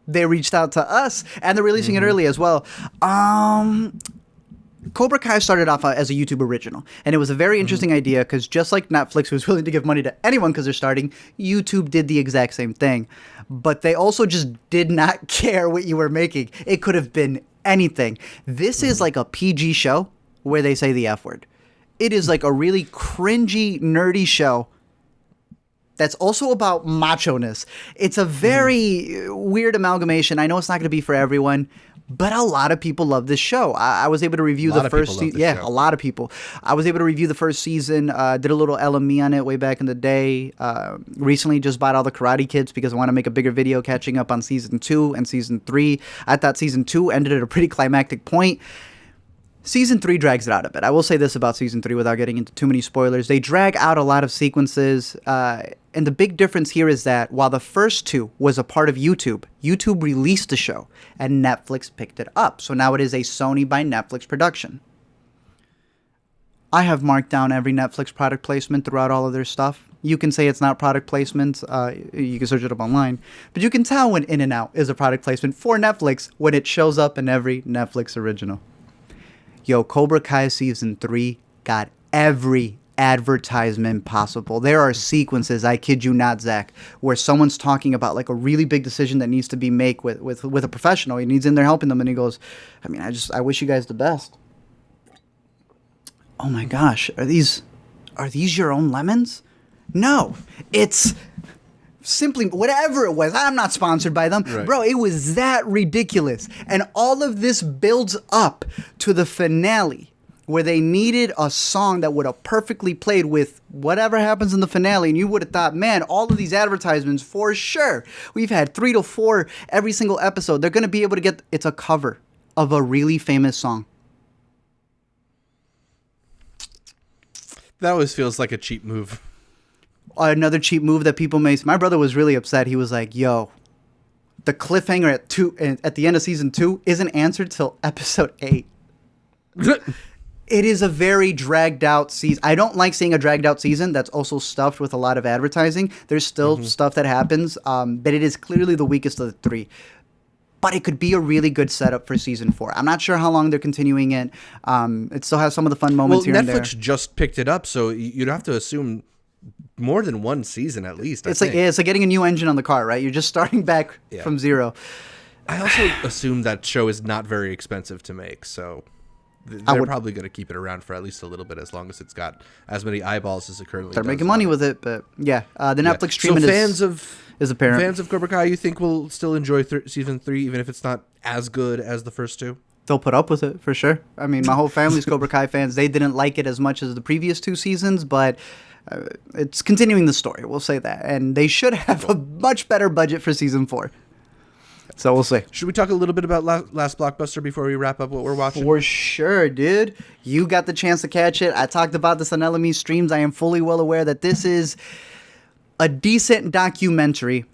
they reached out to us, and they're releasing it early as well. Cobra Kai started off as a YouTube original, and it was a very interesting idea because just like Netflix was willing to give money to anyone because they're starting, YouTube did the exact same thing. But they also just did not care what you were making. It could have been anything. This is like a PG show where they say the F word. It is like a really cringy, nerdy show that's also about macho-ness. It's a very weird amalgamation. I know it's not going to be for everyone, but a lot of people love this show. I was able to review the first season. Yeah, a lot of people. I was able to review the first season. Did a little LME on it way back in the day. Recently just bought all the Karate Kids because I want to make a bigger video catching up on season 2 and season 3. I thought season 2 ended at a pretty climactic point. Season 3 drags it out a bit. I will say this about Season 3 without getting into too many spoilers. They drag out a lot of sequences, and the big difference here is that while the first 2 was a part of YouTube, YouTube released the show, and Netflix picked it up. So now it is a Sony by Netflix production. I have marked down every Netflix product placement throughout all of their stuff. You can say it's not product placement. You can search it up online. But you can tell when In-N-Out is a product placement for Netflix when it shows up in every Netflix original. Yo, Cobra Kai Season 3 got every advertisement possible. There are sequences, I kid you not, Zach, where someone's talking about like a really big decision that needs to be made with a professional. He needs in there helping them, and he goes, I wish you guys the best. Oh my gosh, are these your own lemons? No, it's simply whatever it was. I'm not sponsored by them. Right. Bro, it was that ridiculous. And all of this builds up to the finale where they needed a song that would have perfectly played with whatever happens in the finale. And you would have thought, man, all of these advertisements for sure. We've had 3 to 4 every single episode. They're going to be able to get, it's a cover of a really famous song. That always feels like a cheap move. Another cheap move that people may... My brother was really upset. He was like, yo, the cliffhanger at the end of season 2 isn't answered till episode 8. It is a very dragged out season. I don't like seeing a dragged out season that's also stuffed with a lot of advertising. There's still stuff that happens, but it is clearly the weakest of the 3. But it could be a really good setup for season 4. I'm not sure how long they're continuing it. It still has some of the fun moments here and there. Netflix just picked it up, so you'd have to assume more than one season at least. It's like getting a new engine on the car, right? You're just starting back from zero. I also assume that show is not very expensive to make, so they're probably going to keep it around for at least a little bit, as long as it's got as many eyeballs as it currently does. They're making money with it, but the Netflix streaming is apparent. Fans of Cobra Kai, you think will still enjoy season 3, even if it's not as good as the first 2? They'll put up with it for sure. I mean, my whole family's Cobra Kai fans. They didn't like it as much as the previous 2 seasons, but it's continuing the story. We'll say that, and they should have a much better budget for season 4. So we'll see. Should we talk a little bit about Last Blockbuster before we wrap up what we're watching? For sure, dude. You got the chance to catch it. I talked about this on LME streams. I am fully well aware that this is a decent documentary.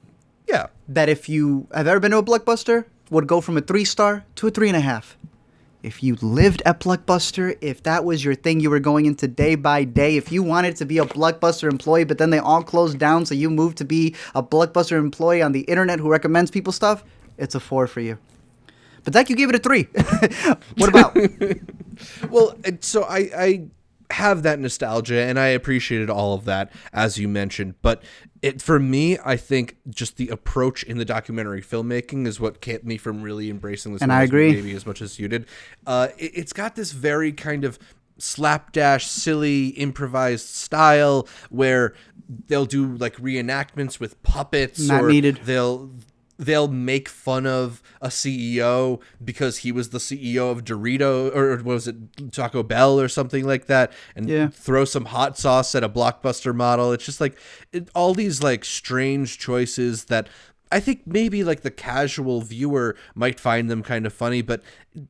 Yeah. That if you have ever been to a Blockbuster, would go from a 3-star to a 3.5. If you lived at Blockbuster, if that was your thing you were going into day by day, if you wanted to be a Blockbuster employee, but then they all closed down, so you moved to be a Blockbuster employee on the internet who recommends people stuff, it's a 4 for you. But Zach, you gave it a 3. What about? Well, so I have that nostalgia, and I appreciated all of that, as you mentioned. But for me, I think just the approach in the documentary filmmaking is what kept me from really embracing this. And I agree. Maybe as much as you did. It's got this very kind of slapdash, silly, improvised style where they'll do like reenactments with puppets. Not needed. They'll make fun of a CEO because he was the CEO of Dorito, or was it Taco Bell or something like that, and throw some hot sauce at a Blockbuster model. It's just like all these like strange choices that I think maybe like the casual viewer might find them kind of funny, but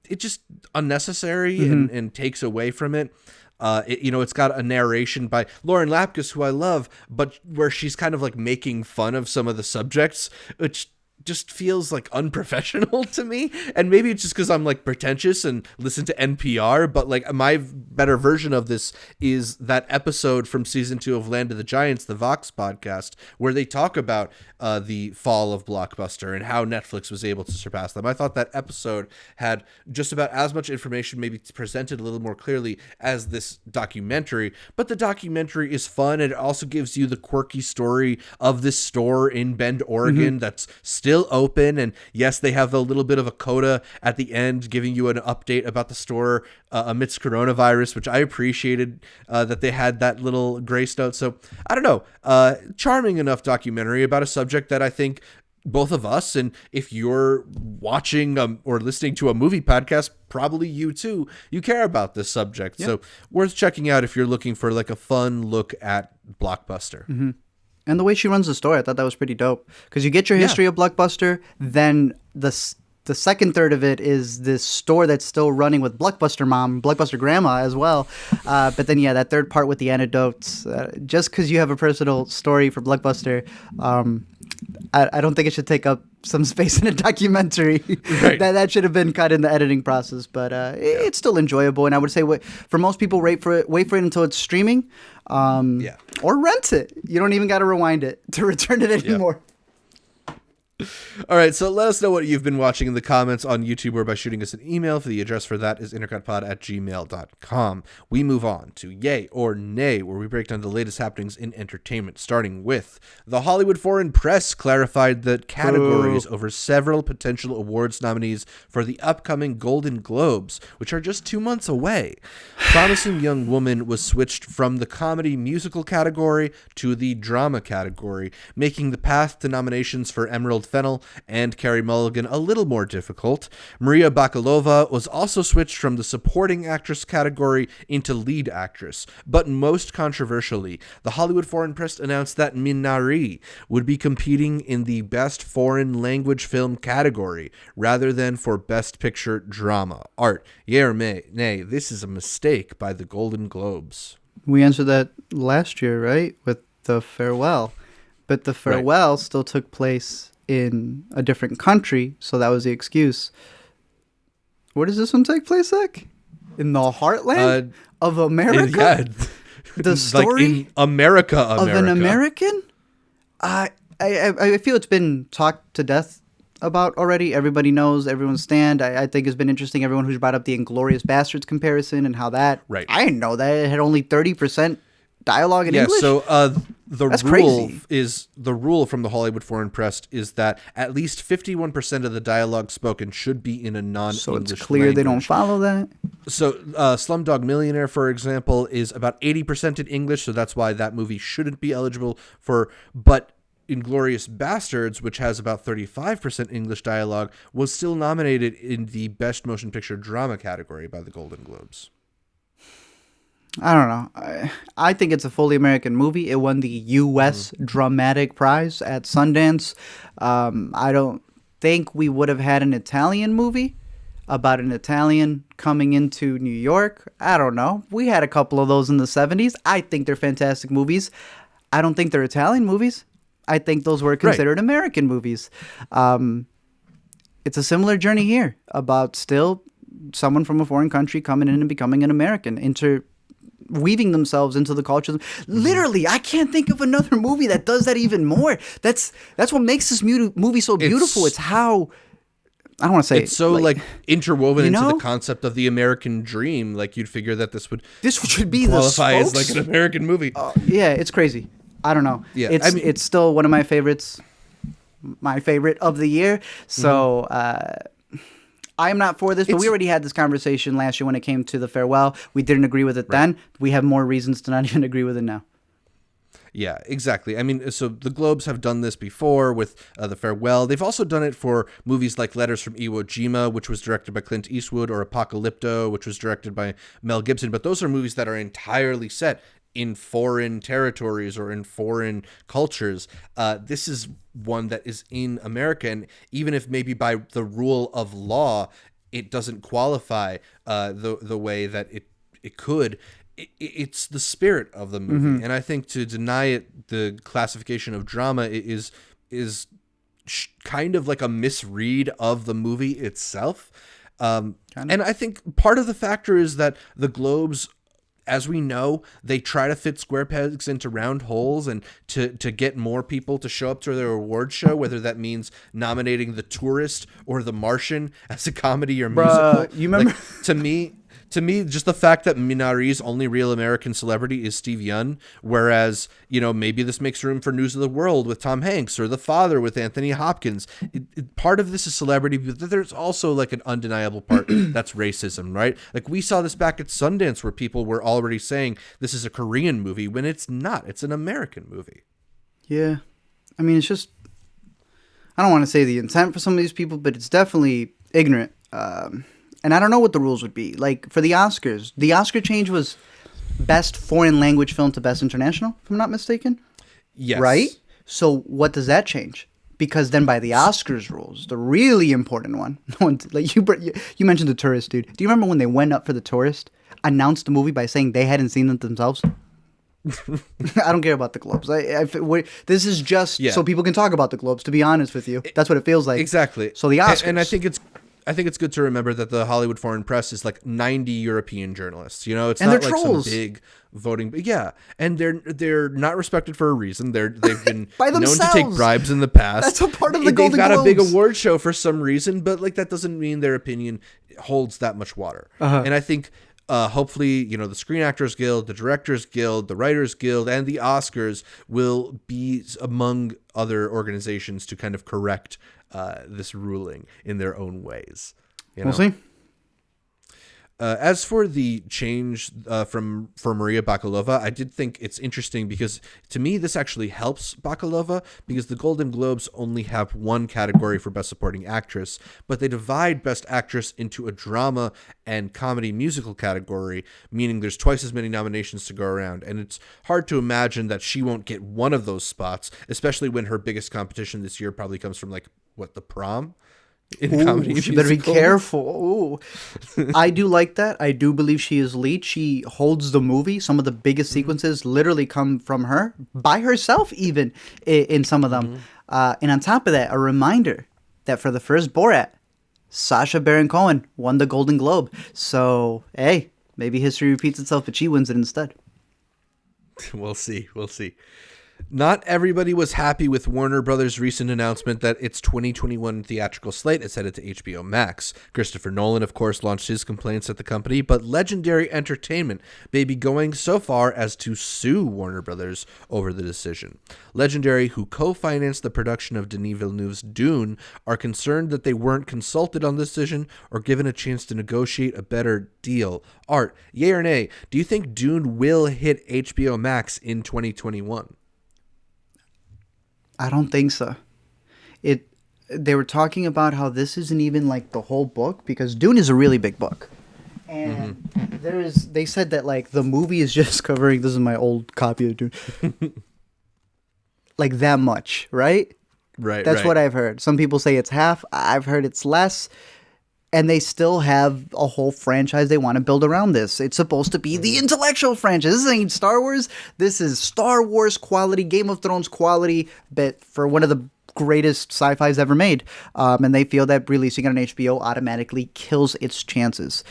it just unnecessary and takes away from it. It's got a narration by Lauren Lapkus, who I love, but where she's kind of like making fun of some of the subjects, which just feels like unprofessional to me. And maybe it's just because I'm like pretentious and listen to NPR, but like my better version of this is that episode from season 2 of Land of the Giants, the Vox podcast, where they talk about the fall of Blockbuster and how Netflix was able to surpass them. I thought that episode had just about as much information, maybe presented a little more clearly, as this documentary, but the documentary is fun, and it also gives you the quirky story of this store in Bend, Oregon that's still open. And yes, they have a little bit of a coda at the end giving you an update about the store amidst coronavirus, which I appreciated that they had that little grace note. So I don't know, charming enough documentary about a subject that I think both of us, and if you're watching or listening to a movie podcast, probably you too, you care about this subject. Yep. So worth checking out if you're looking for like a fun look at Blockbuster. And the way she runs the story, I thought that was pretty dope. Because you get your history of Blockbuster, then the second third of it is this store that's still running with Blockbuster Mom, Blockbuster Grandma as well. But then, that third part with the anecdotes, just because you have a personal story for Blockbuster, I don't think it should take up some space in a documentary. Right. that should have been cut in the editing process. But it's still enjoyable. And I would say for most people, wait for it until it's streaming. Or rent it. You don't even got to rewind it to return it anymore. All right, so let us know what you've been watching in the comments on YouTube or by shooting us an email. The address for that is intercutpod@gmail.com. We move on to Yay or Nay, where we break down the latest happenings in entertainment, starting with the Hollywood Foreign Press clarified the categories over several potential awards nominees for the upcoming Golden Globes, which are just 2 months away. Promising Young Woman was switched from the comedy musical category to the drama category, making the path to nominations for Emerald Fennell and Carey Mulligan a little more difficult. Maria Bakalova was also switched from the supporting actress category into lead actress. But most controversially, the Hollywood Foreign Press announced that Minari would be competing in the Best Foreign Language Film category rather than for Best Picture Drama. Art, yay or nay, this is a mistake by the Golden Globes. We answered that last year, right? With The Farewell. But The Farewell still took place in a different country, so that was the excuse. Where does this one take place, Zach? In the heartland of America? The story like in America of an American? I feel it's been talked to death about already. Everybody knows, everyone's stand. I think it's been interesting, everyone who's brought up the Inglourious Bastards comparison and how that... Right. I didn't know that. It had only 30% dialogue in English. So That's rule crazy. is the rule from the Hollywood Foreign Press is that at least 51% of the dialogue spoken should be in a non-English language. So it's clear they don't follow that. So Slumdog Millionaire, for example, is about 80% in English, so that's why that movie shouldn't be eligible for. But Inglourious Bastards, which has about 35% English dialogue, was still nominated in the Best Motion Picture Drama category by the Golden Globes. I don't know. I think it's a fully American movie. It won the U.S. Dramatic Prize at Sundance. I don't think we would have had an Italian movie about an Italian coming into New York. I don't know. We had a couple of those in the 70s. I think they're fantastic movies. I don't think they're Italian movies. I think those were considered American movies. It's a similar journey here about still someone from a foreign country coming in and becoming an American, weaving themselves into the culture. Literally, I can't think of another movie that does that even more. That's what makes this movie so beautiful. It's how, I don't want to say it's so like interwoven into the concept of the American dream. Like you'd figure that this should be qualify as like an American movie. Yeah, it's crazy. I don't know. Yeah, it's still one of my favorites. My favorite of the year. So. I am not for this, but we already had this conversation last year when it came to The Farewell. We didn't agree with it then. We have more reasons to not even agree with it now. Yeah, exactly. I mean, so the Globes have done this before with The Farewell. They've also done it for movies like Letters from Iwo Jima, which was directed by Clint Eastwood, or Apocalypto, which was directed by Mel Gibson. But those are movies that are entirely set in foreign territories or in foreign cultures. This is one that is in America, and even if maybe by the rule of law it doesn't qualify the way that it could, it's the spirit of the movie. And I think to deny it the classification of drama is kind of like a misread of the movie itself. And I think part of the factor is that the Globes, as we know, they try to fit square pegs into round holes, and to get more people to show up to their award show, whether that means nominating The Tourist or The Martian as a comedy or musical. You remember? Like, to me, just the fact that Minari's only real American celebrity is Steve Yeun, whereas, maybe this makes room for News of the World with Tom Hanks or The Father with Anthony Hopkins. Part of this is celebrity, but there's also like an undeniable part that's racism, right? Like we saw this back at Sundance where people were already saying this is a Korean movie when it's not. It's an American movie. Yeah. I mean, it's just, I don't want to say the intent for some of these people, but it's definitely ignorant. And I don't know what the rules would be. Like, for the Oscars, the Oscar change was best foreign language film to best international, if I'm not mistaken. Yes. Right? So what does that change? Because then by the Oscars rules, the really important one, like you mentioned The Tourist, dude. Do you remember when they went up for The Tourist, announced the movie by saying they hadn't seen it themselves? I don't care about the Globes. This is just so people can talk about the Globes, to be honest with you. That's what it feels like. Exactly. So the Oscars. And I think it's good to remember that the Hollywood Foreign Press is like 90 European journalists. It's and not they're like trolls. some big voting. Yeah, and they're not respected for a reason. They've been By known to themselves. take bribes in the past. That's a part of the Golden They've got Globes. a big award show for some reason, but like that doesn't mean their opinion holds that much water. And I think hopefully, the Screen Actors Guild, the Directors Guild, the Writers Guild, and the Oscars will be among other organizations to kind of correct this ruling in their own ways. We'll see. As for the change for Maria Bakalova, I did think it's interesting because to me this actually helps Bakalova because the Golden Globes only have one category for Best Supporting Actress, but they divide Best Actress into a drama and comedy musical category, meaning there's twice as many nominations to go around, and it's hard to imagine that she won't get one of those spots, especially when her biggest competition this year probably comes from The Prom? In comedy she better be careful. I do like that. I do believe she is lead. She holds the movie. Some of the biggest sequences literally come from her, by herself even, in some of them. And on top of that, a reminder that for the first Borat, Sacha Baron Cohen won the Golden Globe. So, hey, maybe history repeats itself, but she wins it instead. We'll see. Not everybody was happy with Warner Brothers' recent announcement that its 2021 theatrical slate is headed to HBO Max. Christopher Nolan, of course, launched his complaints at the company, but Legendary Entertainment may be going so far as to sue Warner Brothers over the decision. Legendary, who co-financed the production of Denis Villeneuve's Dune, are concerned that they weren't consulted on the decision or given a chance to negotiate a better deal. Art, yay or nay, do you think Dune will hit HBO Max in 2021? I don't think so. They were talking about how this isn't even like the whole book because Dune is a really big book. And they said that like the movie is just covering, this is my old copy of Dune, like that much, right? Right. That's what I've heard. Some people say it's half. I've heard it's less. And they still have a whole franchise they want to build around this. It's supposed to be the intellectual franchise. This ain't Star Wars. This is Star Wars quality, Game of Thrones quality, but for one of the greatest sci-fis ever made. And they feel that releasing it on HBO automatically kills its chances.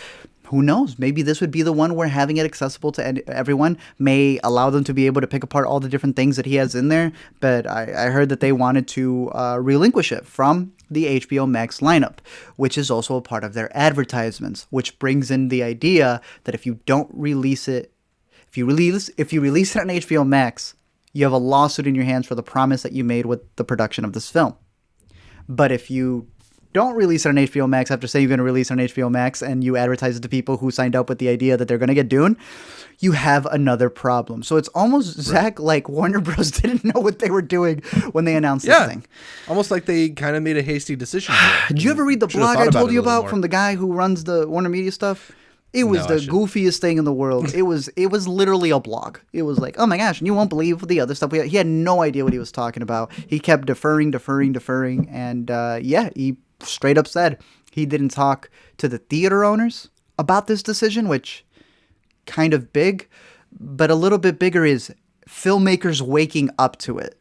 Who knows? Maybe this would be the one where having it accessible to everyone may allow them to be able to pick apart all the different things that he has in there. But I heard that they wanted to relinquish it from the HBO Max lineup, which is also a part of their advertisements, which brings in the idea that if you don't release it, if you release it on HBO Max, you have a lawsuit in your hands for the promise that you made with the production of this film. But if you don't release it on HBO Max after saying you're going to release it on HBO Max and you advertise it to people who signed up with the idea that they're going to get Dune, you have another problem. So it's almost, Zach, like Warner Bros. Didn't know what they were doing when they announced this thing. Almost like they kind of made a hasty decision. Did you ever read the blog I told you about from the guy who runs the Warner Media stuff? It was the goofiest thing in the world. It was literally a blog. It was like, oh my gosh, and you won't believe the other stuff. He had no idea what he was talking about. He kept deferring. And he straight up said he didn't talk to the theater owners about this decision, which kind of big, but a little bit bigger is filmmakers waking up to it.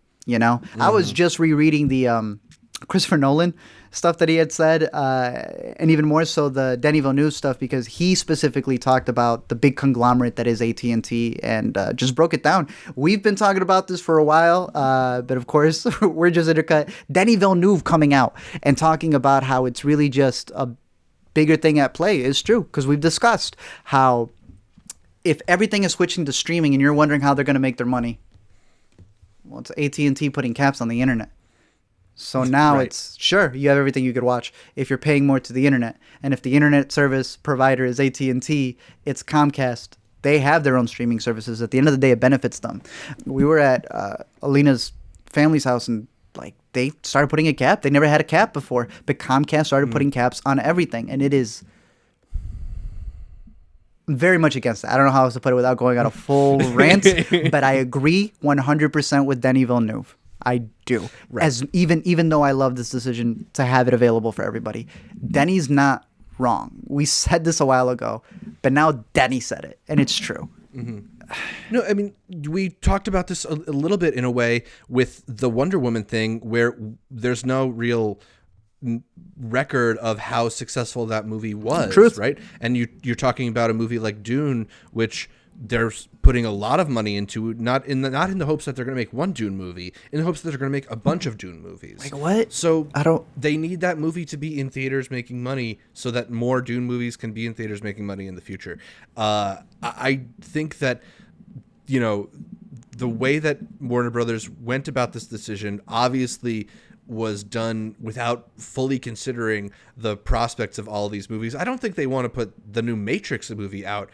I was just rereading the Christopher Nolan stuff that he had said, and even more so the Denis Villeneuve stuff, because he specifically talked about the big conglomerate that is AT&T and just broke it down. We've been talking about this for a while, but of course, we're just Intercut. Denis Villeneuve coming out and talking about how it's really just a bigger thing at play is true, because we've discussed how if everything is switching to streaming and you're wondering how they're going to make their money, well, it's AT&T putting caps on the internet. So now it's, sure, you have everything you could watch if you're paying more to the internet. And if the internet service provider is AT&T, it's Comcast. They have their own streaming services. At the end of the day, it benefits them. We were at Alina's family's house, and like they started putting a cap. They never had a cap before, but Comcast started putting caps on everything. And it is very much against that. I don't know how else to put it without going on a full rant, but I agree 100% with Denis Villeneuve. I do. Right. As even though I love this decision to have it available for everybody, Denny's not wrong. We said this a while ago, but now Denny said it, and it's true. Mm-hmm. No, I mean, we talked about this a little bit in a way with the Wonder Woman thing, where there's no real record of how successful that movie was. Truth. Right? And you're talking about a movie like Dune, which they're putting a lot of money into, not in the hopes that they're going to make one Dune movie, in the hopes that they're going to make a bunch of Dune movies. Like what? So they need that movie to be in theaters making money so that more Dune movies can be in theaters making money in the future. I think that, you know, the way that Warner Brothers went about this decision obviously was done without fully considering the prospects of all these movies. I don't think they want to put the new Matrix movie out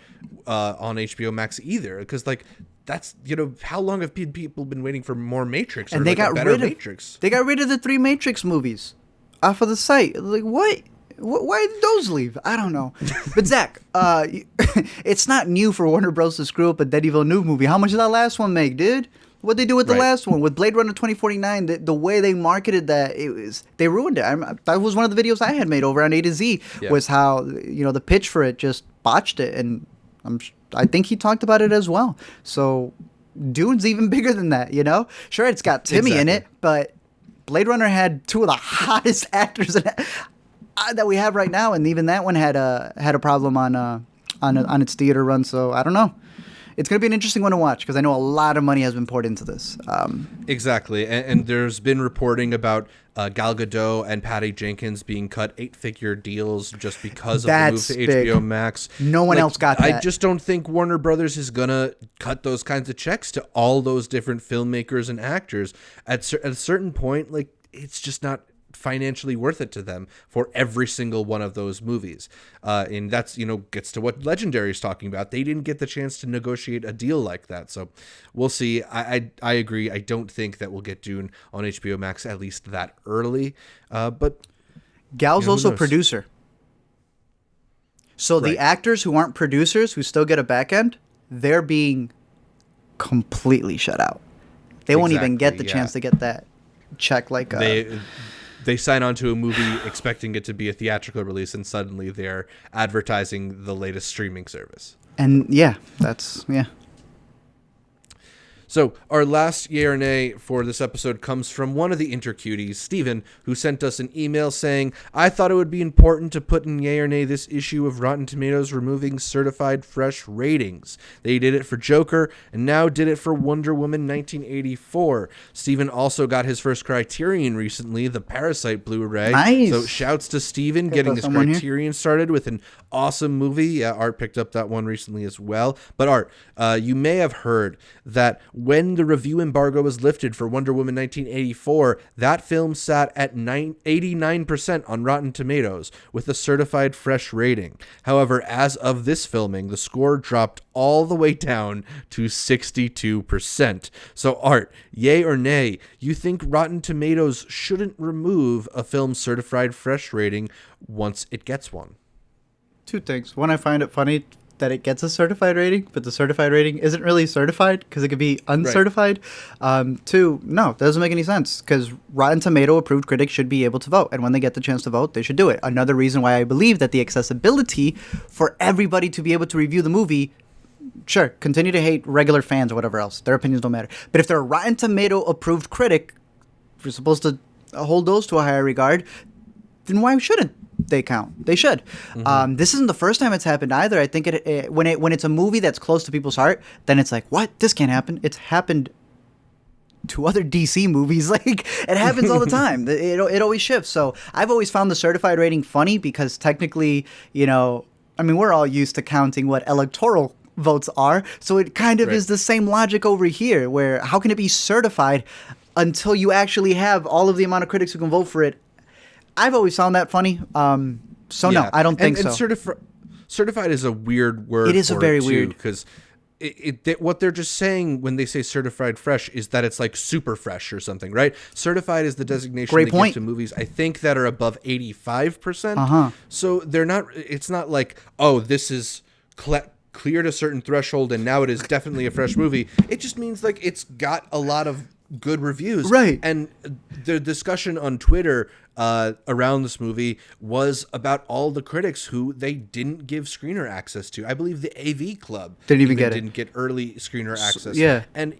on HBO Max either, because like that's, you know, how long have people been waiting for more Matrix? And they got rid of Matrix? They got rid of the 3 Matrix movies off of the site. Like what? Why did those leave? I don't know. But Zach, it's not new for Warner Bros. To screw up a Denis Villeneuve movie. How much did that last one make, dude? What'd they do with the last one? With Blade Runner 2049, the way they marketed that, they ruined it. That was one of the videos I had made over on A to Z, was how, you know, the pitch for it just botched it. And I think he talked about it as well. So Dune's even bigger than that, you know? Sure, it's got Timmy in it, but Blade Runner had 2 of the hottest actors in it, that we have right now, and even that one had a problem on its theater run. So I don't know. It's going to be an interesting one to watch, because I know a lot of money has been poured into this. Exactly. And there's been reporting about Gal Gadot and Patty Jenkins being cut 8-figure deals just because of the move to HBO Max. No one else got that. I just don't think Warner Brothers is going to cut those kinds of checks to all those different filmmakers and actors. At a certain point, like, it's just not financially worth it to them for every single one of those movies. And that's, you know, gets to what Legendary is talking about. They didn't get the chance to negotiate a deal like that. So we'll see. I agree. I don't think that we'll get Dune on HBO Max at least that early. But Gal's also producer. So the actors who aren't producers, who still get a back end, they're being completely shut out. They won't even get the chance to get that check like they sign on to a movie expecting it to be a theatrical release, and suddenly they're advertising the latest streaming service. And that's. So our last yay or nay for this episode comes from one of the intercuties, Steven, who sent us an email saying, I thought it would be important to put in yay or nay this issue of Rotten Tomatoes removing certified fresh ratings. They did it for Joker and now did it for Wonder Woman 1984. Steven also got his first Criterion recently, the Parasite Blu-ray. Nice. So shouts to Steven getting his Criterion started with an awesome movie. Yeah, Art picked up that one recently as well. But Art, you may have heard that when the review embargo was lifted for Wonder Woman 1984, that film sat at 89% on Rotten Tomatoes with a certified fresh rating. However, as of this filming, the score dropped all the way down to 62%. So Art, yay or nay, you think Rotten Tomatoes shouldn't remove a film's certified fresh rating once it gets one? 2 things. One, I find it funny that it gets a certified rating, but the certified rating isn't really certified because it could be uncertified. 2, no, that doesn't make any sense, because Rotten Tomato approved critics should be able to vote, and when they get the chance to vote, they should do it. Another reason why I believe that the accessibility for everybody to be able to review the movie, sure, continue to hate regular fans or whatever else, their opinions don't matter, but if they're a Rotten Tomato approved critic, you're supposed to hold those to a higher regard, then why shouldn't they count? They should. This isn't the first time it's happened either. I think when it's a movie that's close to people's heart, then it's like, what? This can't happen. It's happened to other DC movies. Like, it happens all the time. It always shifts. So I've always found the certified rating funny because technically, we're all used to counting what electoral votes are. So it kind of is the same logic over here, where how can it be certified until you actually have all of the amount of critics who can vote for it? I've always found that funny. No, I don't think so. Certified is a weird word. It is a very weird, because what they're just saying when they say certified fresh is that it's like super fresh or something, right? Certified is the designation they give to movies, I think, that are above 85%. So they're not. It's not like, oh, this is cleared a certain threshold and now it is definitely a fresh movie. It just means like it's got a lot of good reviews, right? And the discussion on Twitter around this movie was about all the critics who they didn't give screener access to. I believe the AV Club didn't get early screener access. And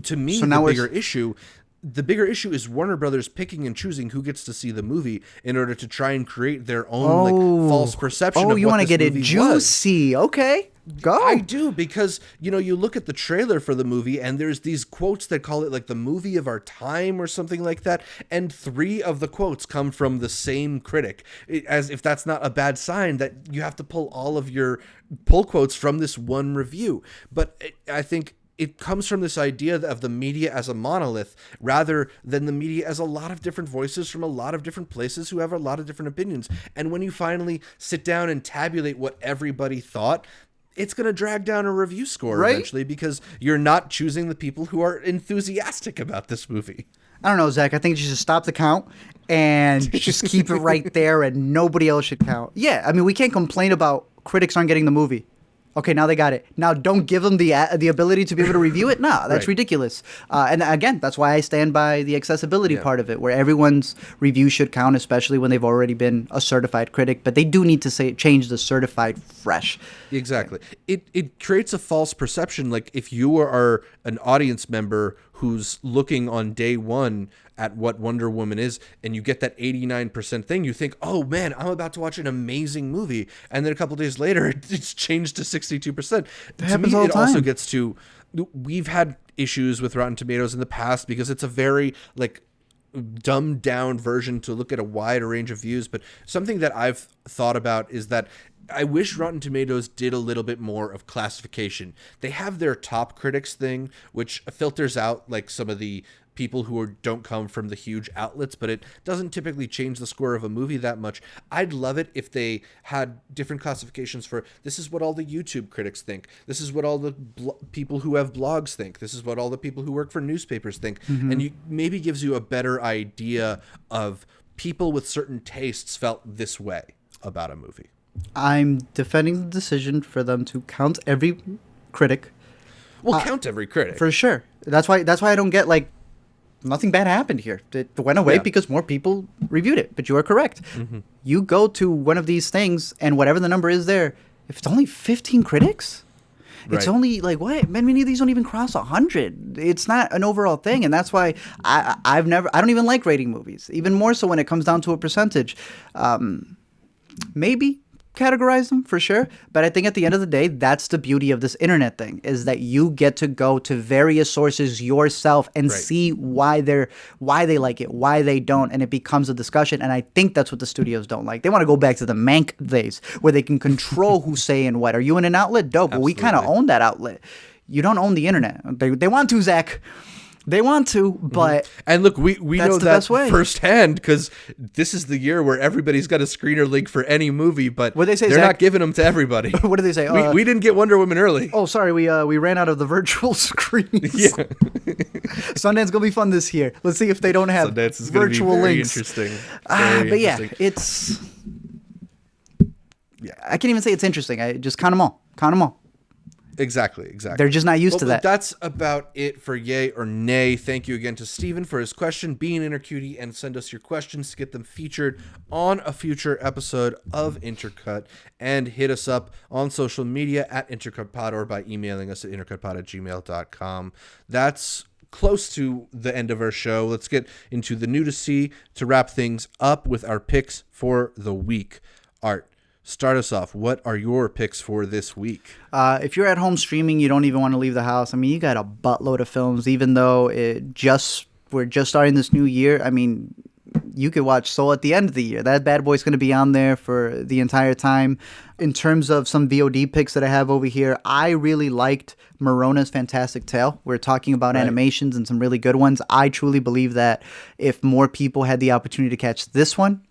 to me, the bigger issue is Warner Brothers picking and choosing who gets to see the movie in order to try and create their own false perception of what this movie was. Oh, you want to get it juicy. Okay. Go. I do, because, you look at the trailer for the movie and there's these quotes that call it like the movie of our time or something like that. And 3 of the quotes come from the same critic, as if that's not a bad sign that you have to pull all of your pull quotes from this one review. But I think it comes from this idea of the media as a monolith rather than the media as a lot of different voices from a lot of different places who have a lot of different opinions. And when you finally sit down and tabulate what everybody thought, it's going to drag down a review score eventually, because you're not choosing the people who are enthusiastic about this movie. I don't know, Zach. I think you should stop the count and just keep it right there, and nobody else should count. Yeah, we can't complain about critics aren't getting the movie. Okay, now they got it. Now don't give them the ability to be able to review it? No, that's ridiculous. And again, that's why I stand by the accessibility part of it, where everyone's review should count, especially when they've already been a certified critic. But they do need to change the certified fresh. Exactly. It creates a false perception. Like, if you are an audience member who's looking on day one at what Wonder Woman is, and you get that 89% thing, you think, oh man, I'm about to watch an amazing movie. And then a couple days later, it's changed to 62%. That happens all the time. It also gets to, we've had issues with Rotten Tomatoes in the past because it's a very dumbed down version to look at a wide range of views. But something that I've thought about is that I wish Rotten Tomatoes did a little bit more of classification. They have their top critics thing, which filters out like some of the people who don't come from the huge outlets, but it doesn't typically change the score of a movie that much. I'd love it if they had different classifications for, this is what all the YouTube critics think, this is what all the people who have blogs think, this is what all the people who work for newspapers think, and maybe gives you a better idea of people with certain tastes felt this way about a movie. I'm defending the decision for them to count every critic. Well, count every critic for sure. That's why I don't get nothing bad happened here. It went away because more people reviewed it. But you are correct. You go to one of these things, and whatever the number is there, if it's only 15 critics, it's only what? Many of these don't even cross 100. It's not an overall thing, and that's why I don't even like rating movies. Even more so when it comes down to a percentage. Maybe categorize them for sure, but I think at the end of the day, that's the beauty of this internet thing, is that you get to go to various sources yourself and see why they like it, why they don't, and it becomes a discussion. And I think that's what the studios don't like. They want to go back to the Mank days where they can control who's saying what. Are you in an outlet? Dope. Well, we kind of own that outlet. You don't own the internet. They want to, Zach. They want to, but and look, we know that firsthand, because this is the year where everybody's got a screener link for any movie, but what they say, they're Zach? Not giving them to everybody. What do they say? We didn't get Wonder Woman early. Oh, sorry, we ran out of the virtual screens. Yeah, Sundance gonna be fun this year. Let's see if they don't have Sundance is virtual gonna be very links. Interesting. But yeah, it's. Yeah, I can't even say it's interesting. I just count them all. Count them all. Exactly. They're just not used to that. That's about it for Yay or Nay. Thank you again to Steven for his question. Be an Intercutie and send us your questions to get them featured on a future episode of Intercut. And hit us up on social media at IntercutPod or by emailing us at intercutpod@gmail.com. That's close to the end of our show. Let's get into the new to see to wrap things up with our picks for the week. Art, start us off. What are your picks for this week? If you're at home streaming, you don't even want to leave the house. I mean, you got a buttload of films, even though we're just starting this new year. I mean, you could watch Soul at the end of the year. That bad boy's going to be on there for the entire time. In terms of some VOD picks that I have over here, I really liked Marona's Fantastic Tale. We're talking about animations and some really good ones. I truly believe that if more people had the opportunity to catch this one,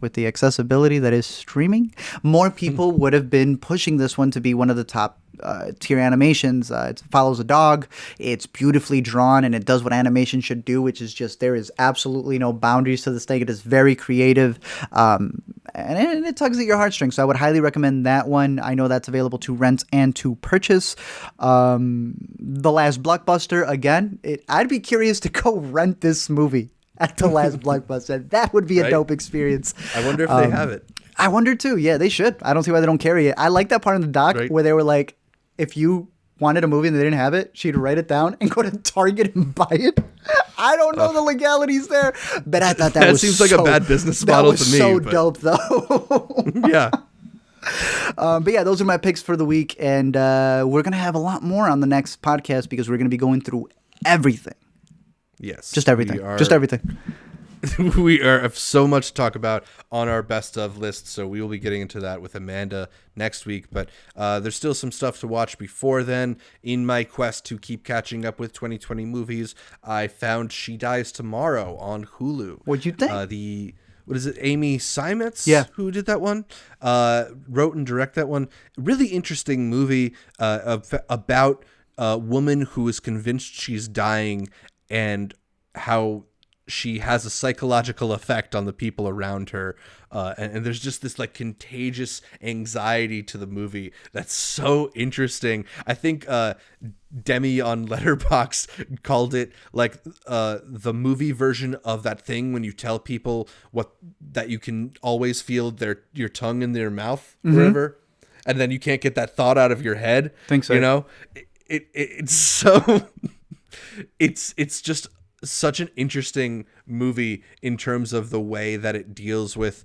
with the accessibility that is streaming, more people would have been pushing this one to be one of the top tier animations. It follows a dog. It's beautifully drawn, and it does what animation should do, which is just there is absolutely no boundaries to this thing. It is very creative, and it tugs at your heartstrings. So I would highly recommend that one. I know that's available to rent and to purchase. The Last Blockbuster, again, I'd be curious to go rent this movie at the Last Blockbuster. That would be a dope experience. I wonder if they have it. I wonder too. Yeah, they should. I don't see why they don't carry it. I like that part in the doc where they were like, if you wanted a movie and they didn't have it, she'd write it down and go to Target and buy it. I don't know the legalities there, but I thought that seems like a bad business model to me. That was so dope, though. Yeah. But yeah, those are my picks for the week, and we're gonna have a lot more on the next podcast because we're gonna be going through everything. Yes. Just everything. Just everything. We have so much to talk about on our best of list, so we will be getting into that with Amanda next week. But there's still some stuff to watch before then. In my quest to keep catching up with 2020 movies, I found She Dies Tomorrow on Hulu. What'd you think? What is it? Amy Seimetz, who did that one, wrote and directed that one. Really interesting movie about a woman who is convinced she's dying and how she has a psychological effect on the people around her. And there's just this like contagious anxiety to the movie that's so interesting. I think Demi on Letterboxd called it like the movie version of that thing when you tell people that you can always feel your tongue in their mouth, wherever, and then you can't get that thought out of your head. Think so. You know, it's so... It's just such an interesting movie in terms of the way that it deals with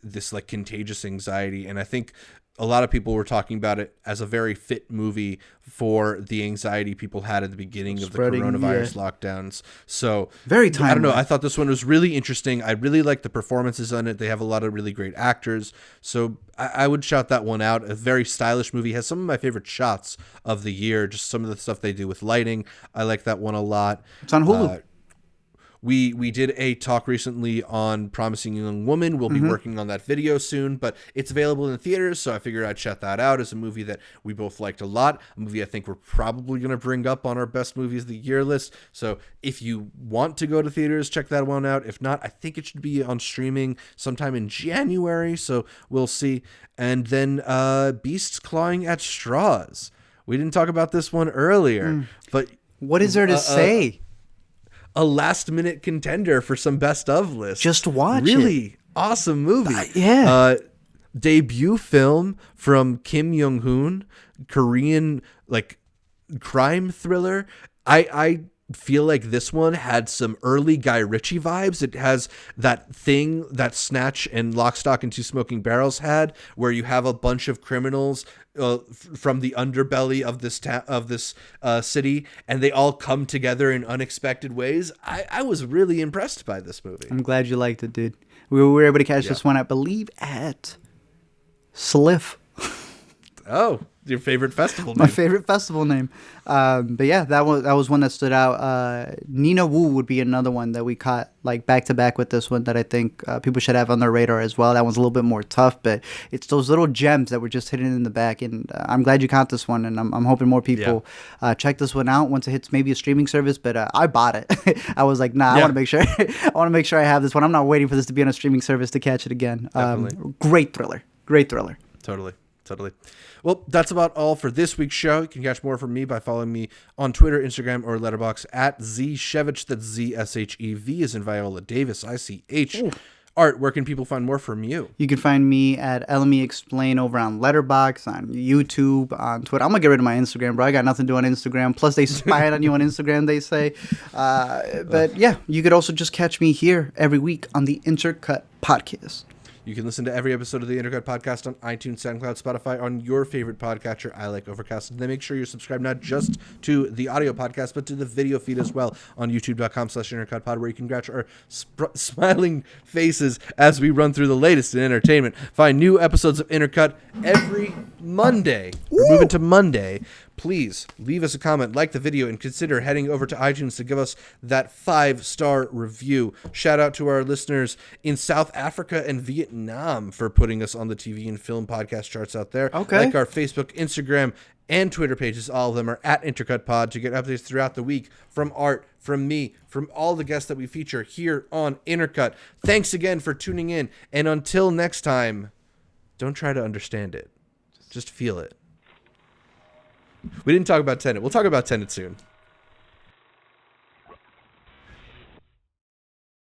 this like contagious anxiety. And I think a lot of people were talking about it as a very fit movie for the anxiety people had at the beginning of the coronavirus lockdowns. So very timely. I don't know. I thought this one was really interesting. I really like the performances on it. They have a lot of really great actors. So I would shout that one out. A very stylish movie. Has some of my favorite shots of the year. Just some of the stuff they do with lighting. I like that one a lot. It's on Hulu. We did a talk recently on Promising Young Woman. We'll be working on that video soon, but it's available in theaters, so I figured I'd shout that out as a movie that we both liked a lot. A movie I think we're probably going to bring up on our best movies of the year list. So if you want to go to theaters, check that one out. If not, I think it should be on streaming sometime in January, so we'll see. And then Beasts Clawing at Straws. We didn't talk about this one earlier, but... What is there to say? A last-minute contender for some best-of lists. Just watch it. Really awesome movie. Debut film from Kim Young-hoon, Korean like crime thriller. I feel like this one had some early Guy Ritchie vibes. It has that thing that Snatch and Lock, Stock, and Two Smoking Barrels had, where you have a bunch of criminals from the underbelly of this city, and they all come together in unexpected ways. I was really impressed by this movie. I'm glad you liked it, dude. We were able to catch this one, I believe, at Sliff. Oh, your favorite festival name. My favorite festival name. But yeah, that was one that stood out. Nina Wu would be another one that we caught like back to back with this one that I think people should have on their radar as well. That one's a little bit more tough, but it's those little gems that were just hidden in the back. And I'm glad you caught this one, and I'm hoping more people check this one out once it hits maybe a streaming service. But I bought it. I was like, nah, I want to make sure. I want to make sure I have this one. I'm not waiting for this to be on a streaming service to catch it again. Great thriller. Totally. Well, that's about all for this week's show. You can catch more from me by following me on Twitter, Instagram, or Letterboxd at ZShevich. That's ZSHEV as in Viola Davis, ICH. Art, where can people find more from you? You can find me at LME Explain over on Letterboxd, on YouTube, on Twitter. I'm going to get rid of my Instagram, bro. I got nothing to do on Instagram. Plus, they spy on you on Instagram, they say. But yeah, you could also just catch me here every week on the Intercut podcast. You can listen to every episode of the Intercut podcast on iTunes, SoundCloud, Spotify, on your favorite podcatcher. I like Overcast. And then make sure you're subscribed not just to the audio podcast, but to the video feed as well on youtube.com/intercutpod, where you can catch our smiling faces as we run through the latest in entertainment. Find new episodes of Intercut every Monday. We're moving to Monday. Please leave us a comment, like the video, and consider heading over to iTunes to give us that 5-star review. Shout out to our listeners in South Africa and Vietnam for putting us on the TV and film podcast charts out there. Okay. Like our Facebook, Instagram, and Twitter pages. All of them are at IntercutPod to get updates throughout the week from Art, from me, from all the guests that we feature here on Intercut. Thanks again for tuning in. And until next time, don't try to understand it. Just feel it. We didn't talk about Tenet. We'll talk about Tenet soon.